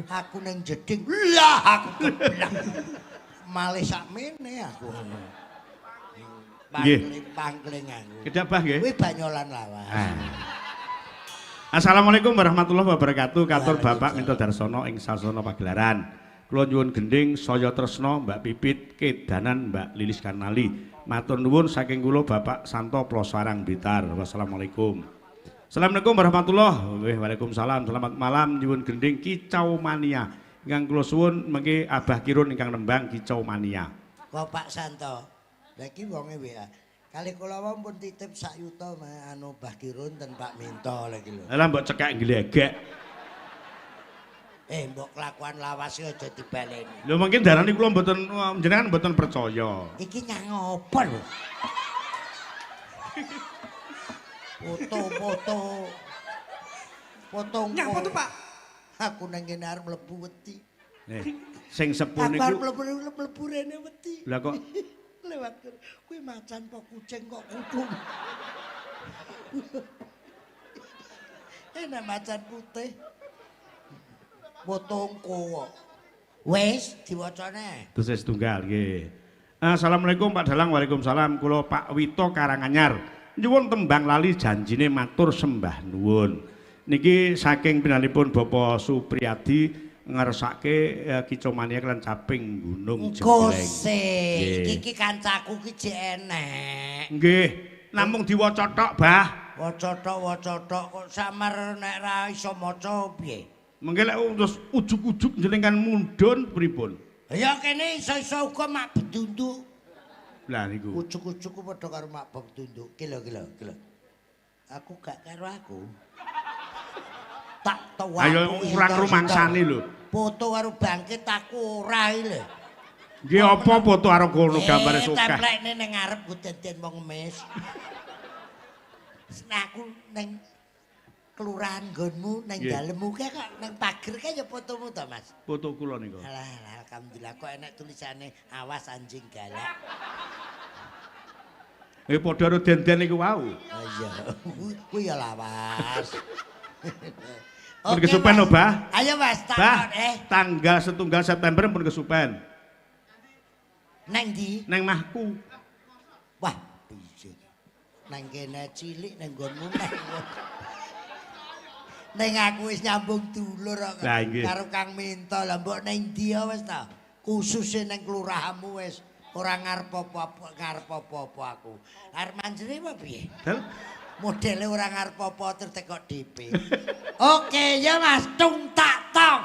Aku nang jeding. Lah aku keblak. Malih sakmene aku ngono. Nggih. Pangkling aku. Kedabah nggih. Kuwi banyolan lawas. Assalamualaikum warahmatullahi wabarakatuh. Katur Bapak Minto Darsono ing sasana pagelaran. Kula nyuwun gending saya tresna Mbak Pipit kedanan Mbak Lilis Karnali. Matur nuwun saking kula Bapak Santo Plosarang Blitar. Wassalamualaikum. Assalamualaikum warahmatullahi Waalaikumsalam. Selamat malam nyuwun gending Kicau Mania. Ingkang kula suwun mengki Abah Kirun ingkang nembang Kicau Mania. Kok Pak Santo. Lah iki wonge WA. Kali kula wae pun titip sak yuta anu Mbah Kirun ten Pak Minto lagi lho. Lah mbok cekak glegek. Mbok kelakuan lawas aja dibaleni. Lho mungkin darani kula mboten jenengan mboten percaya. Iki nyang apa lho? Foto. Nyang foto, Pak. Aku nang kene arep mlebu wedi. Sing sepuh Aku arep niku. mlebu rene wedi. Lah kok Lewat kuwi macan kok kucing kok kucing. Enak macan putih. Potongko kok. Wis diwacane. Terus setunggal nggih. Assalamualaikum Pak Dalang. Waalaikumsalam. Kula Pak Wito Karanganyar. Nyuwun tembang lali janjine matur sembah nuwun. Niki saking pinanipun Bapak Supriyadi ngersake Kicau Mania lan caping Gunung Jembreng. Kose. Nggih. Iki kancaku ki jek enek. Nggih, namung diwaca tok, Bah. Waca tok kok samar nek ra iso maca piye? Mengke lek terus ujug-ujug jenengan mundhun pripun? Ya kene iso-iso uga mak bedunduk. Lah niku. Ujug-ujug padha karo mak bedunduk. Ki lho. Aku gak karo aku. Tak tawa. Ayo kurang rumangsane lho. Foto karo bangkit aku ora iki lho. Nggih apa foto karo kono gambare sukah. Templekne ning ngarep ku denden wong emis. Nah aku ning kelurahan nggonmu ning dalemmu kae kok ning pager kae ya fotomu to, Mas. Foto kula niku. Alah, alhamdulillah kok enek tulisane awas anjing galak. Padha karo denden niku wau. Oh iya. Kuwi ya lawas. Pun kesupen lho, Bah. Ayo Mas, Bah, takon tanggal 1 September pun kesupen. Neng ndi? Neng mahku. Wah, piye. Nang kene cilik nang nggonmu neng. Neng aku wis nyambung dulur kok Lah, nggih. karo Kang Minto. Lah mbok neng ndi wis ta? Khususe neng kelurahanmu wis ora ngarep apa-apa aku. Arep manjere apa piye? Dal. Modele ora ngarep apa terus tekok DP. Oke ya Mas, tung tak tong.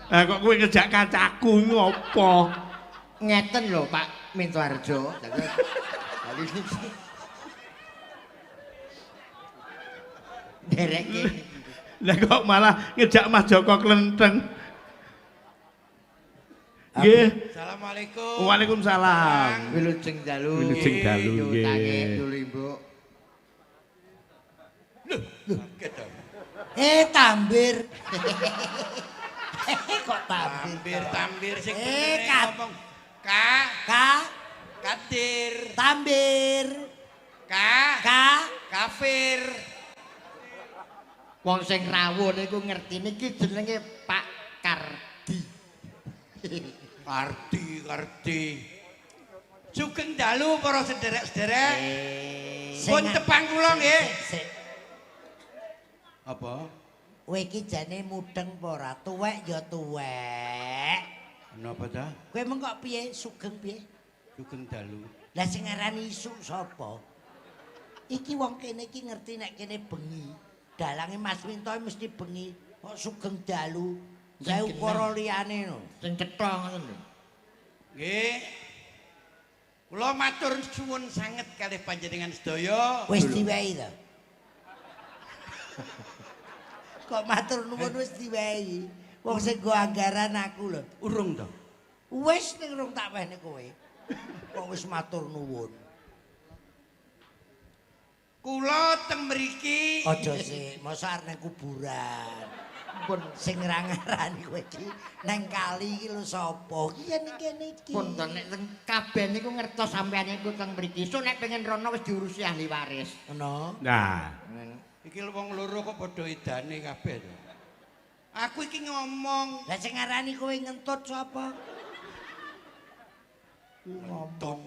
Kok kowe ngejak kancaku ngopo? Ngeten lho Pak Minto Harjo. Derek Lah kok malah ngejak Mas Joko Klenteng. Nggih. Assalamualaikum. Waalaikumsalam. Wilujeng dalu. Wilujeng dalu, nggih. Nyutake dulu Mbok. tambir. Kok tambir? Tambir sing Kat. ngomong. Kak, Ka, Kadir. tambir. Kak, Ka, Kafir. Wong sing rawuh niku ngerti niki jenenge Pak Kardi. Kardi. Sugeng dalu para sederek-sederek. Pun Sing- tepang kula nggih. Sik, Apa? kowe iki jane mudeng apa ora? Tuwek ya tuwek. Napa ta? Kowe mengko piye sugeng piye? Sugeng dalu. Lah sing ngarani isu sapa? Iki wong kene iki ngerti nek kene bengi. Dalange Mas Minto mesti bengi. Kok sugeng dalu. Gawe ukara liyane no. Sing cetha ngoten lho. Nggih. Kula matur suwun sanget kalih panjenengan sedaya. Wis diwehi to. Kok matur nuwun wis diwehi. Wong sing go anggaran aku lho. Urung to. Wis ning rung tak wehne kowe. Kok wis matur nuwun. Kula teng mriki Aja sih, mosok arep nang kuburan. Pun sing ngarani kowe iki nang kali iki lho sapa? Iki yen kene iki. Punten nek teng kabeh niku ngertos sampeyan niku teng mriki. So nek pengen rono wis diurusi ahli waris. Ngono. Nah, iki wong loro kok padha edane kabeh to. Aku iki ngomong Lah sing ngarani kowe ngentut sapa? ngomong.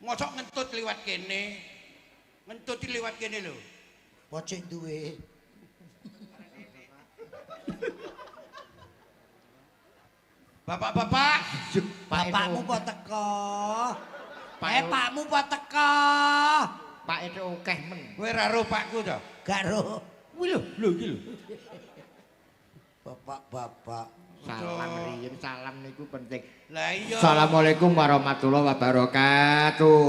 Mosok ngentut liwat kene. Ngentut liwat kene lho. Pocek duwe. Bapak-bapak, Bapakmu kok teko? Pak Pakmu kok teko? Pak itu akeh men. kowe ra ro pakku to? Gak ro. Kuwi lho iki lho. Bapak-bapak. Salam riyin, salam niku penting. Lah iya. Assalamualaikum warahmatullahi wabarakatuh.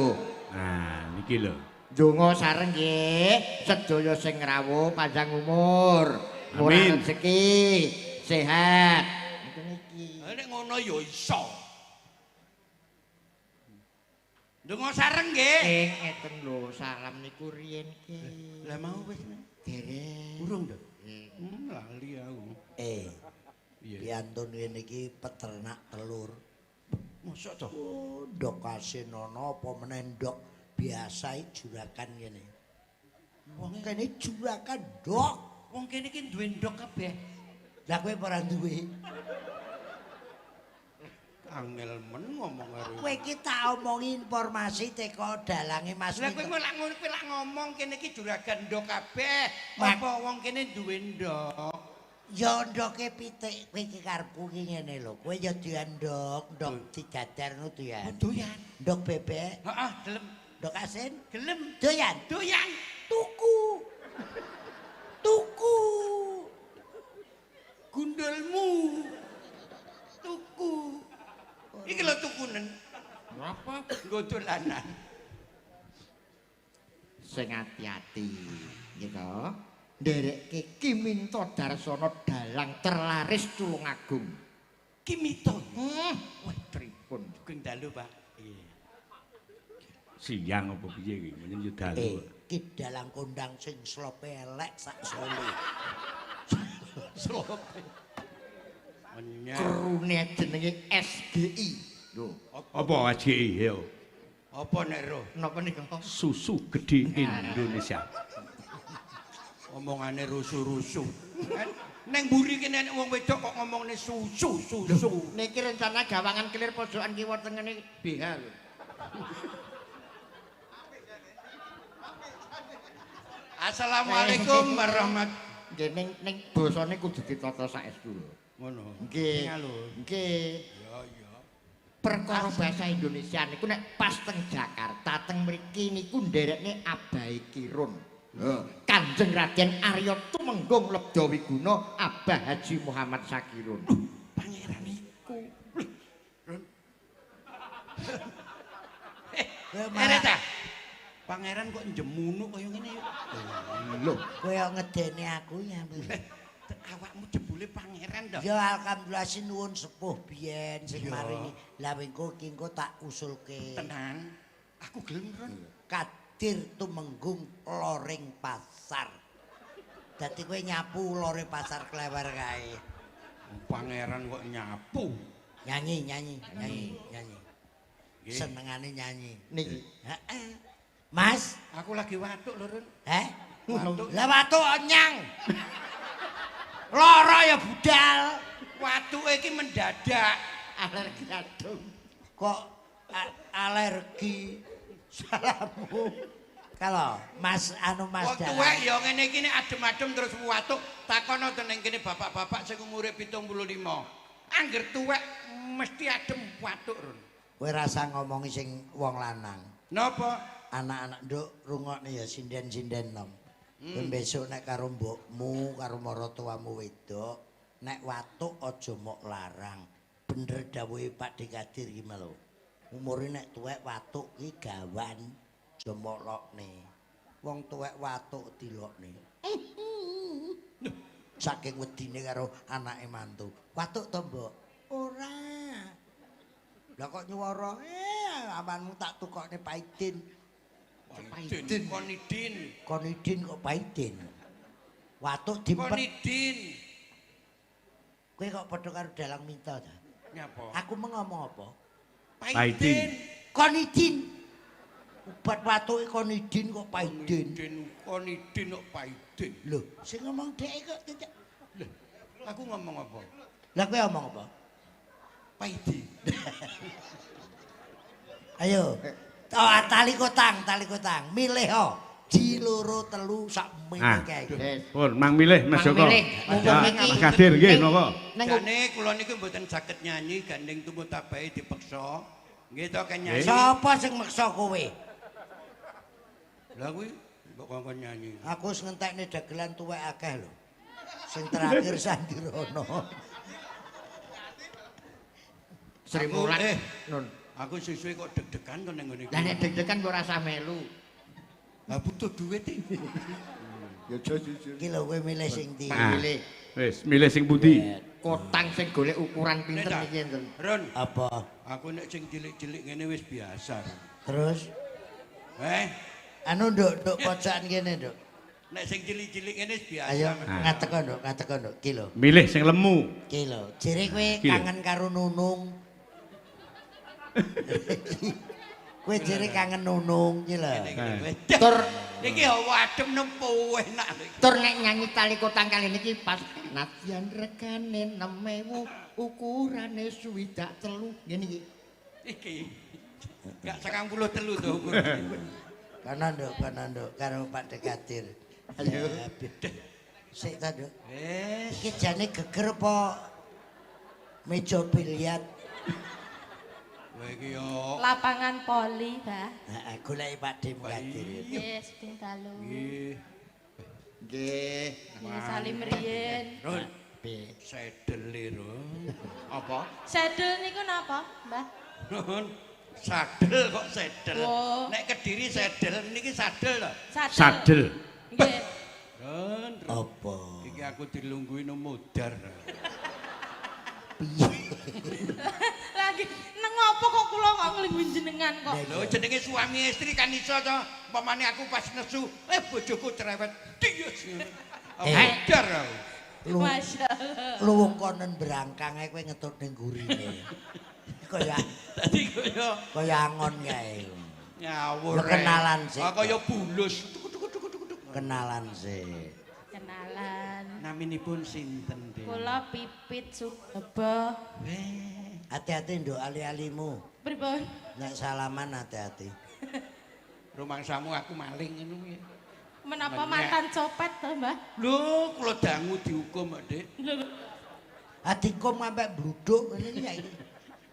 nah niki lho. Donga sareng nggih, sedaya sing rawuh panjang umur, murah Amin. rezeki, sehat. Niku niki. Nek ngono ya iso. Donga sareng nggih. Ngeten lho, salam niku riyin ki. Lah mau wis Dereng. urung to? Lali aku. Iya. Piantun ngene iki peternak telur. Mosok to? Oh, ndok kasinono apa meneh ndok biasa juragan ngene. Wong kene juragan ndok. Wong kene iki duwe ndok kabeh. Lah kowe ora duwe. Angel men ngomong karo. Kowe iki tak omongi informasi teko dalange Mas Lah kowe Minto. lak ngono kowe lak ngomong kene iki juragan ndok kabeh. Mak- Apa wong kene duwe ndok? Ya ndoke pitik kowe iki karepku ki ngene lho. Kowe ya doyan ndok digadarno doyan. Doyan. Ndok bebek, Heeh, gelem. ndok asin, Gelem. doyan. Doyan. Tuku. Tuku. Gundulmu. Tuku. Iki lho tukunen. Napa? Nggo dolanan. Sing ati-ati, gitu. Nderekke Ki Minto Darsono dalang terlaris Tulungagung. Kimito. Wah, tripun. Sugeng dalu, Pak. Iya. Siang apa piye iki? Menyen yo dalu. Ki dalang kondang sing slope elek sak Solo. Slope. Menyang. Krune jenenge SGI. Lho, Apa AJI yo? Apa nek roh? napa nika? Susu Gede Indonesia. Omongane rusuh-rusuh. Neng mburi kene nek wong wedok kok ngomongne susu. Niki rencana gawangan kelir pojokan kiwa tengene BH lho. Assalamualaikum warahmatullahi. Nggih ning basane kudu ditata saestu lho. Ngono. Nggih. Ngalur. Nggih. Ya ya. Perkara bahasa Indonesia niku nek pas teng Jakarta teng mriki niku nderekne Abahe Kirun. Kanjeng Raden Arya Tumenggung Lebda Wiguna Abah Haji Muhammad Sakirun. Pangeran iku. Ereta. Pangeran kok njemunu kaya ngene ya. Lho, Kowe yo ngedeni aku ya. Awakmu jebule pangeran to. Ya alhamdulillah sinuwun sepuh biyen sing Iya. maringi. Lah wengko ki engko tak usulke. Tenang. Aku gelem, Ron. Kadir Tumenggung Loring Pasar. Dadi kowe nyapu lore pasar klewer kae. Pangeran kok nyapu. Nyanyi. Nggih. Senengane nyanyi. niki Heeh. Mas, Aku lagi watuk lho, Ron. heh? Watuk. Lah watu nyang. Lara ya budal. Watuke iki mendadak. Alergi adem. Kok alergi salamu. Kalau Mas Mas Wong tuwek ya ngene iki nek adem-adem terus watuk takono to ning kene bapak-bapak sing umure 75. Angger tuwek mesti adem watuk, Run. Kowe rasa ngomongi sing wong lanang. Napa? Anak-anak nduk rungokne ya sinden-sinden nom. Kowe besok nek karo mbokmu, karo maratuamu wedok, nek watuk aja mok larang. Bener dawuhe Pak Dekadir iki lho. Umure nek tuwek watuk ki gawan aja mok lokne. Wong tuwek watuk dilokne. Saking wedine karo anake mantu. Watuk to, Mbok? Ora. Lah kok nyuwara, amanmu tak tukokne Paidin. Paidin, Konidin kok Paidin. Watuk dimpet. Konidin. Kowe kok padha karo dalang minta ta? Nyapa? Aku mau ngomong apa? Paidin. Konidin. Ubat watuke Konidin kok Paidin. Konidin kok Paidin. Lho, sing ngomong dhek kok tidak. Aku ngomong apa? Lah kowe ngomong apa? Paidin. Ayo. Oh, tali kotang. Milih ho. Di loro telu sak mene kae. Pun Mang milih Mas Joko. Mas Kadir nggih napa? Jane kula niku mboten saged nyanyi gandeng tumut tabahe dipeksa. Nggih to kan nyanyi. Sapa sing meksa kowe? Lah kuwi mbok kongkon nyanyi. Aku wis ngentekne dagelan tuwek akeh lho. Sing terakhir Sandirono. Sri Mulat. Nun. Aku suwe kok deg-degan to ning ngene iki. Lah nek deg-degan kok ora usah melu. Lah butuh duit iki. Ya jujur. Iki lho kowe milih sing ndi? Milih. Wis milih sing pundi? Kotang sing golek ukuran pinter iki enten. Ron, Apa? aku nek sing cilik-cilik ngene wis biasa. Terus anu nduk pojokan kene nduk. Nek sing cilik-cilik ngene wis biasa. Ayo ngateko nduk ki lho. Milih sing lemu. Ki lho. Jere kowe Ki lho. kangen karo Nunung. Kowe jere kangen Nunung ki lho. Tur Iki hawa adem nempuh enak. tur nek nyanyi tali kotang kali niki pas nadyan regane 6.000 ukurane swidak telu ngene iki. Iki. Gak 93 to ukur. Kana nduk karo Pak Dekadir. Ayo. Sik ta nduk. Iki jane geger apa meja biliar? Kowe iki yo. Lapangan poli, Mbah. Heeh, goleki Pak Dekadir. Yes, ping dalu. Nggih. Nggih. Nggih salim riyen. Ron, Piye? sedele Ron. Apa? Sedel niku napa, Mbah? Ron, sadel kok sedel. Oh. Nek Kediri sedel niki sadel to. Sadel. Nggih. Ron, Apa? iki aku dilungguhi no modar. Lagi nang apa kok kula kok nglingguh jenengan kok. Lho jenenge suami istri kan iso to. Pamane aku pas nesu, bojoku cerewet. Tius. Modar aku. Lu Masyaallah. luwung konen brangkang ae kowe ngetut ning gurine. Kaya Dadi kaya angon kae. ngawur. Ya kenalan sih. Kaya bulus. Kenalan sih. Kenalan. Naminipun sinten, Dik? Kula Pipit Sugaba. Hati-hati nduk ali-alimu. Pripun? Nek salaman hati-hati. Rumangsamu aku maling ngono kuwi. Menapa Menyek. mantan copet to, Mbah? Lho, kula dangu dihukum, Dik. Adikum sampe bluduk ngene iki saiki.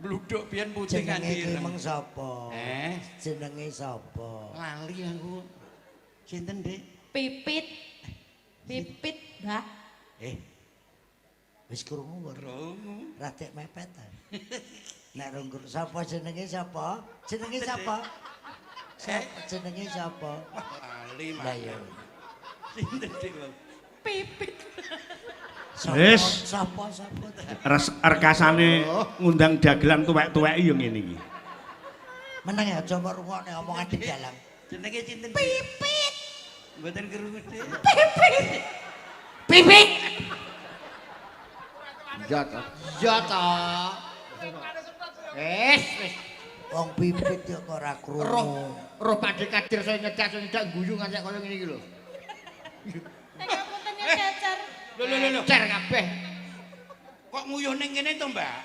Bluduk biyen putih Jenenge kanthi ireng. Kimeng sapa? Eh, Jenenge sapa? lali aku. Sinten, Dik? Pipit. Pipit, Mbah. Wis krungu ora? Krungu. Radek mepet ta. Nek rungkur sapa jenenge sapa? Jenenge sapa? Jenenge sapa? Lali Lah ya. Sinten, Dik? Pipit. Wis. Sapa? Rekasane ngundang dagelan tuwek-tuwek yo ngene iki. Meneng ya aja kok rungokne omongan di dalam. Jenenge sinten? Pipit. Mboten krungu, Dik. Pipit. Iya to. Iya to. Wis. Wong pipit yo kok ora krungu. Roh Pak Dekadir saya nyedak guyu nganti kaya ngene iki lho. Nek ngapunten ya cacar. Lho. Cer kabeh. Kok nguyuh ning kene to, Mbak?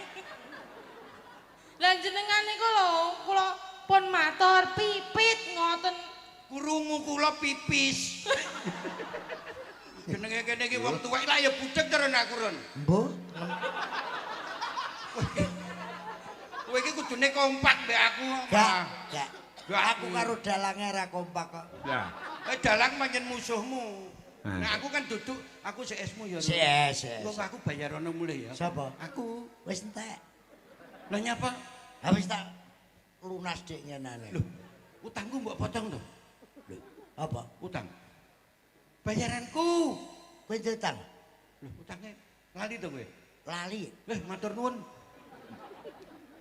Lah jenengan niku lho, kula pun matur pipit ngoten. Krungu kula pipis. Jenenge kene iki wong tuwek lah ya budek terus aku Ron. Mbok. Kowe iki kudune kompak mbek aku. Gak. Gak Aku karo dalange ra kompak kok. Ya. Dalang pancen musuhmu. Ah. Nah aku kan duduk, aku CS-mu ya. Ses. Kok aku bayar ono mulai ya. Sapa? Aku. Wis entek. Lah nyapa? Ha wis tak lunas dik ngenane. Loh, utangku mbok potong to. Lho, apa? Utang. Bayaranku. Kowe ditang Loh, utangnya lali to kowe? lali. Matur nuwun.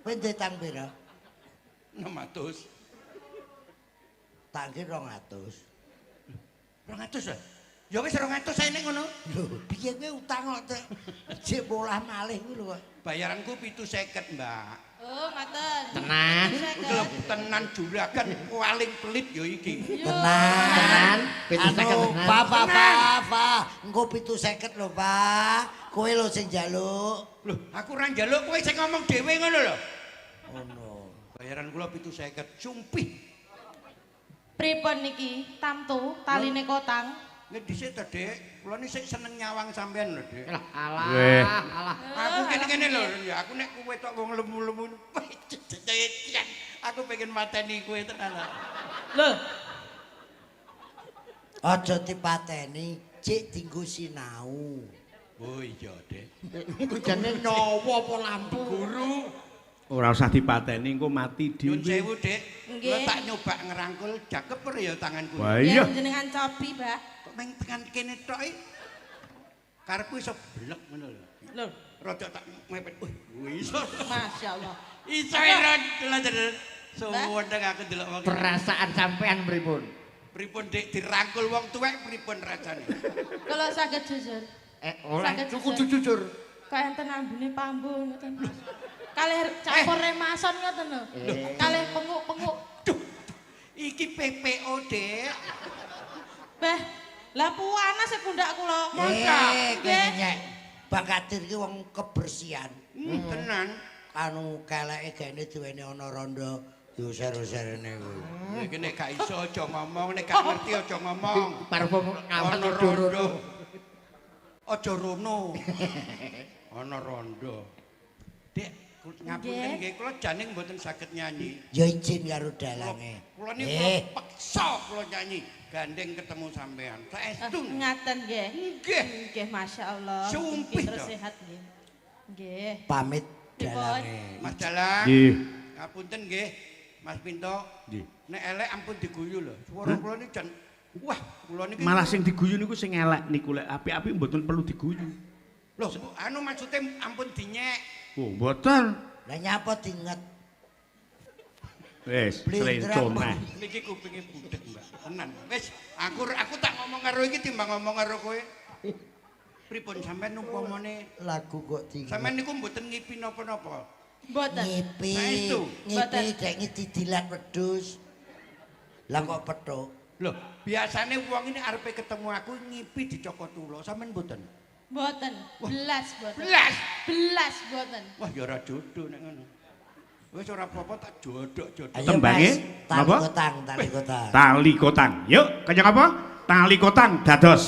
Kowe ditang pira? 600. Tak kira 200. 200 lah. Ya wis 200 ae nek ngono. Lho, piye kowe utang kok Tek? Jek bolah malih kuwi lho kok. Bayaranku 750, Mbak. Oh, ngoten. Tenan. Lho, tenan juragan paling pelit ya iki. Tenan. Tenan. Anu, Pak. Engko 750 lho, Pak. Kowe lho sing njaluk. Loh, aku ora njaluk kowe sing ngomong dhewe ngono lho. Ngono. Bayaran kula 750 sumpih. Pripun niki? Tamtu taline kotang. Nek dhisik to, Dik. Kula niki sik seneng nyawang sampean lho, Dik. Weh. Alah. Aku kene-kene lho, ya aku nek kowe tok wong lemu-lemu. Aku pengen mateni kowe tenan. Lho, Aja dipateni, cek dinggo sinau. Oh iya, Dik. Iku jane nyawa apa lampu? Guru, Ora usah dipateni engko mati nyun dhewe. sewu, Dik. Nggih. Kula tak nyoba ngerangkul jakep ora ya tanganku. Wah ya iya. jenengan cobi, Mbak. Kok meng tekan kene tok iki. Karepku iso blek ngono lho. Lho, Rada tak mepet. Iso. masyaallah. Iso ron tenan. Suwun aku delok wong. Perasaan sampean pripun? Pripun Dik dirangkul wong tuwek pripun rasane? Kalau saged jujur, Ora Saged cukup jujur. jujur. kaya enten ambune pambul ngoten. Kalih campur remason ngoten lho. Kalih penguk-penguk. Duh, iki PPO, Dik. Beh, lah puanas e pundak kula. Kowe Nggih. nyek. Bakatir ki wong kebersihan. Tenan. Anu keleke gene diwene ana rondo diusir-usirne kuwi. Iki nek gak iso aja ngomong, nek gak ngerti aja ngomong. Parfum ngawan Ana doro. rondo. Aja rono. Ana rondo. Dik, ngapunten nggih, kula janing mboten saged nyanyi. Ya izin karo dalange. Kula niku peksa kula nyanyi, gandeng ketemu sampean. Saestu. Ngaten nggih. Nggih. Nggih, masyaallah. Sumpih, Terus Dok. sehat nggih. Nggih. Pamit Pripun? dalange. Mas Dalang. Nggih. Ngapunten nggih, Mas Pinto. Nggih. Nek elek ampun diguyu lho. Swara kula niki jan wah, kula niki Malah sing diguyu niku sing elek niku lek apik-apik mboten perlu diguyu. lho, anu maksude ampun dinyek. Oh, mboten. Lah nyapa dinget? Wis, Blindrak. slenconeh. Niki kupinge budek, Mbak. Tenan. Wis, aku tak ngomong karo iki timbang ngomong karo kowe. Pripun sampean umpamane Lagu kok dinget. sampean niku mboten ngipi napa-napa. Mboten. Ngipi. Saestu. Mboten. Ngipi dek didilat wedhus. Lah kok petuk. Lho, biasane wong ini arepe ketemu aku ngipi dicokot tulo, sampean mboten. Mboten. Belas mboten. Belas. Belas mboten. Wah, ya ora jodoh nek ngono. Wis ora apa-apa tak jodok-jodok. Ayo, Tembange, Mas, tali napa? kotang, tali kotang. Tali kotang. Yuk, kenyang apa? Tali kotang dados.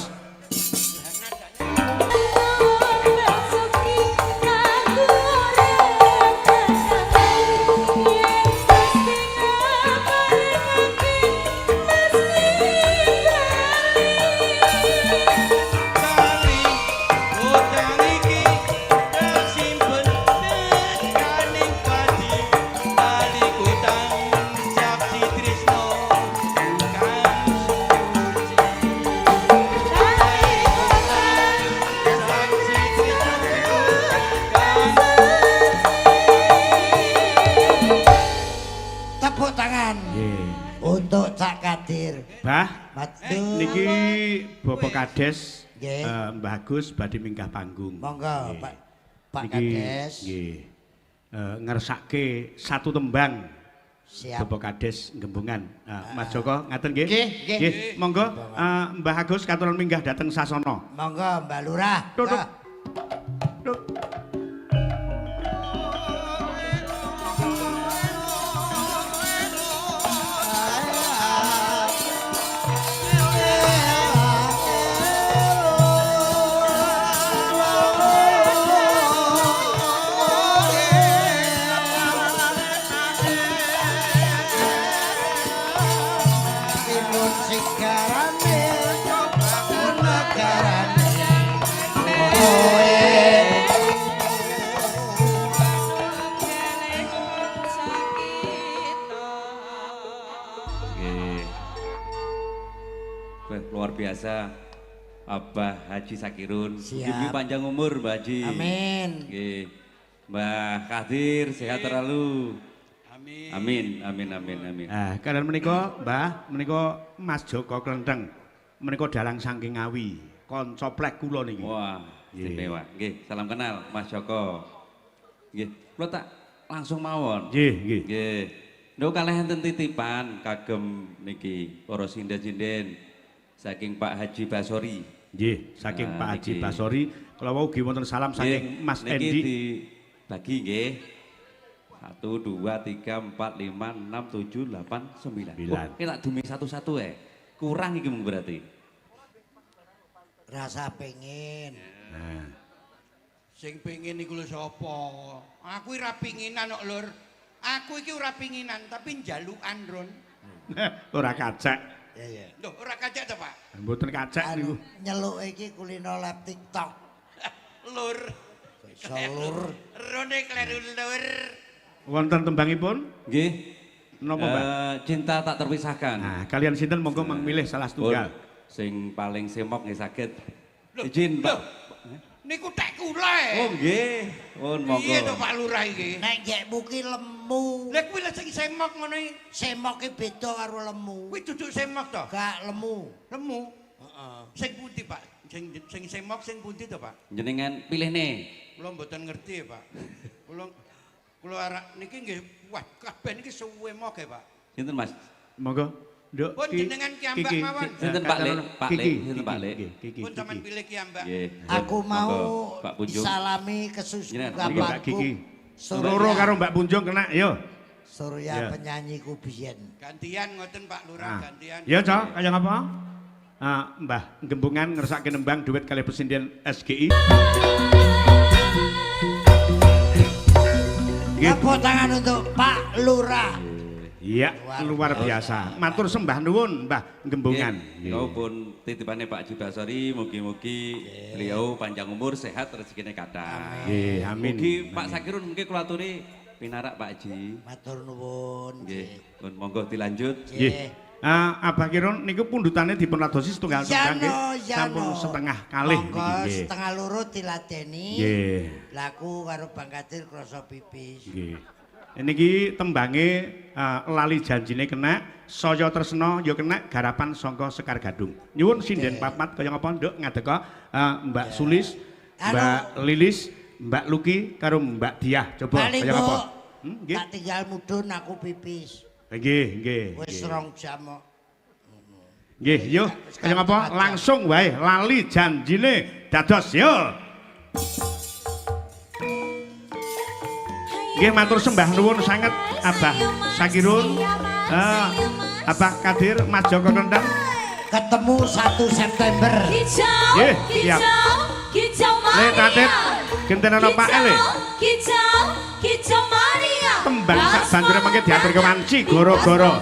Tali utang iki tersimpen tekaning pati. Tali utang saksi tresno kang suci. Tali utang saksi tresno kang Tepuk tangan Nggih. untuk Cak Kadir. Bah, Matur. niki Bapak Kades Nggih. Mbah Agus badhe minggah panggung. Monggo, Nggih. Pak Niki, Kades. Nggih. Ngersake satu tembang Siap. Bapak Kades Gembungan. Mas Joko ngaten nggih. Nggih, nggih. Monggo Mbah Agus katuran minggah dhateng sasana. Monggo Mbak Lurah. Tutuk. Mbah. Tutuk. Timun sigarane negarane kowe Nggih. Wah, luar biasa. Abah Haji Sakirun. Siap. Mugi panjang umur Mbah Haji. Amin. Nggih. Mbah Kadir sehat terlalu. Amin. Amin, amin, amin, amin. Kalian menika Mbah, menika Mas Joko Klenteng. Menika dalang saking Ngawi. Kanca plek kula niki. Wah, istimewa. Nggih, salam kenal Mas Joko. Nggih, kula tak langsung mawon. Nggih, nggih. Nggih. Ndo kalih enten titipan kagem niki para sinden-sinden saking Pak Haji Basori. Nggih, saking Nah, Pak Haji niki. Basori. Kula wau ugi wonten salam saking Nggih, Mas niki Endi. dibagi nggih. 1 2 3 4 5 6 7 8 9. Oh, ini tak dumi satu-satu kurang iki mung berarti. Rasa pengen. Nah, Sing pengin iku lho sapa? Aku ora pinginan kok, Lur. Aku iki ora pinginan tapi njalukan, Ron. ora kacek. Ya ya. Loh, ora kacak to, Pak? Mboten kacek niku. Nyeluk iki kulino lab TikTok. Lur. Iso lur. Rone kleru Lur. Wonten tembangipun Nggih. napa, Mbak? Cinta tak terpisahkan. Nah, kalian sinten monggo memilih salah setunggal. Sing paling semok nggih saged. Izin, Pak. Niku tek kula Oh, nggih. Pun monggo. Iya to Pak Lurah iki. Nek njekmu ki lemu. Lah kuwi lek sing semok ngono iki. Semoke beda karo lemu. Kuwi duduk semok to? Gak lemu. Lemu. Heeh. Sing pundi, Pak? Sing semok sing pundi to, Pak? Jenengan pilih nih. Kula mboten ngerti ya, Pak. Kula arek niki nggih wah kabeh niki suwe moge, Pak. Sinten Mas? Monggo. Nduk. Pun jenengan ki ambak mawon. Sinten Pak Lek? Pak Lek, sinten Pak Lek? Kiki. Pun sampean pilih ki ambak. Nggih. Aku mau Monggo, Pak Punjung. salami kesusu Jenengan, Niki Mbak bapakku. Kiki. Surya. Loro karo Mbak Punjung kena, yo. Surya Ya. penyanyiku biyen. Gantian ngoten Pak Lurah, Nah. gantian. Ya, Cok, kaya ngapa? Mbah Gembungan ngersake nembang duet kali presiden SGI. Nggih. Tepuk tangan untuk Pak Lurah. Iya, luar biasa. Matur sembah nuwun Mbah Gembungan. Kau pun titipane Pak Haji Basori, mugi-mugi beliau panjang umur, sehat, rezekine kathah. Nggih, amin. Mugi Pak Sakirun mungkin kula aturi pinarak Pak Haji. Matur nuwun. Nggih, pun monggo dilanjut. Nggih. Abah Kirun niku pundutane dipun ladosi setunggal tunggal nggih. Sampun setengah kalih Monggo niki nggih. setengah loro diladeni. Nggih. Laku karo Bang Kadir krasa pipis. Nggih. Niki tembange lali janjine kena, saya tresna ya kena garapan sangka Sekar Gadung. Nyuwun sinden papat kaya ngapa Nduk ngadeka Mbak Sulis, Mbak Lilis, Mbak Luki karo Mbak Diah. Coba Paling kaya ngapa? kok Nggih. tak tinggal mudhun aku pipis. Nggih, nggih. Wis nggih. 2 jam kok. Nggih, yo kaya ngapa langsung wae lali janjine dados yo. Nggih matur sembah nuwun sanget Abah Sakirun, Abah Kadir, Mas Joko Klenteng. Ketemu 1 September. Nggih, siap. Le Tatit, genten ana Pak Ele. Tembang sak banjure mangke diatur ke wanci goro-goro.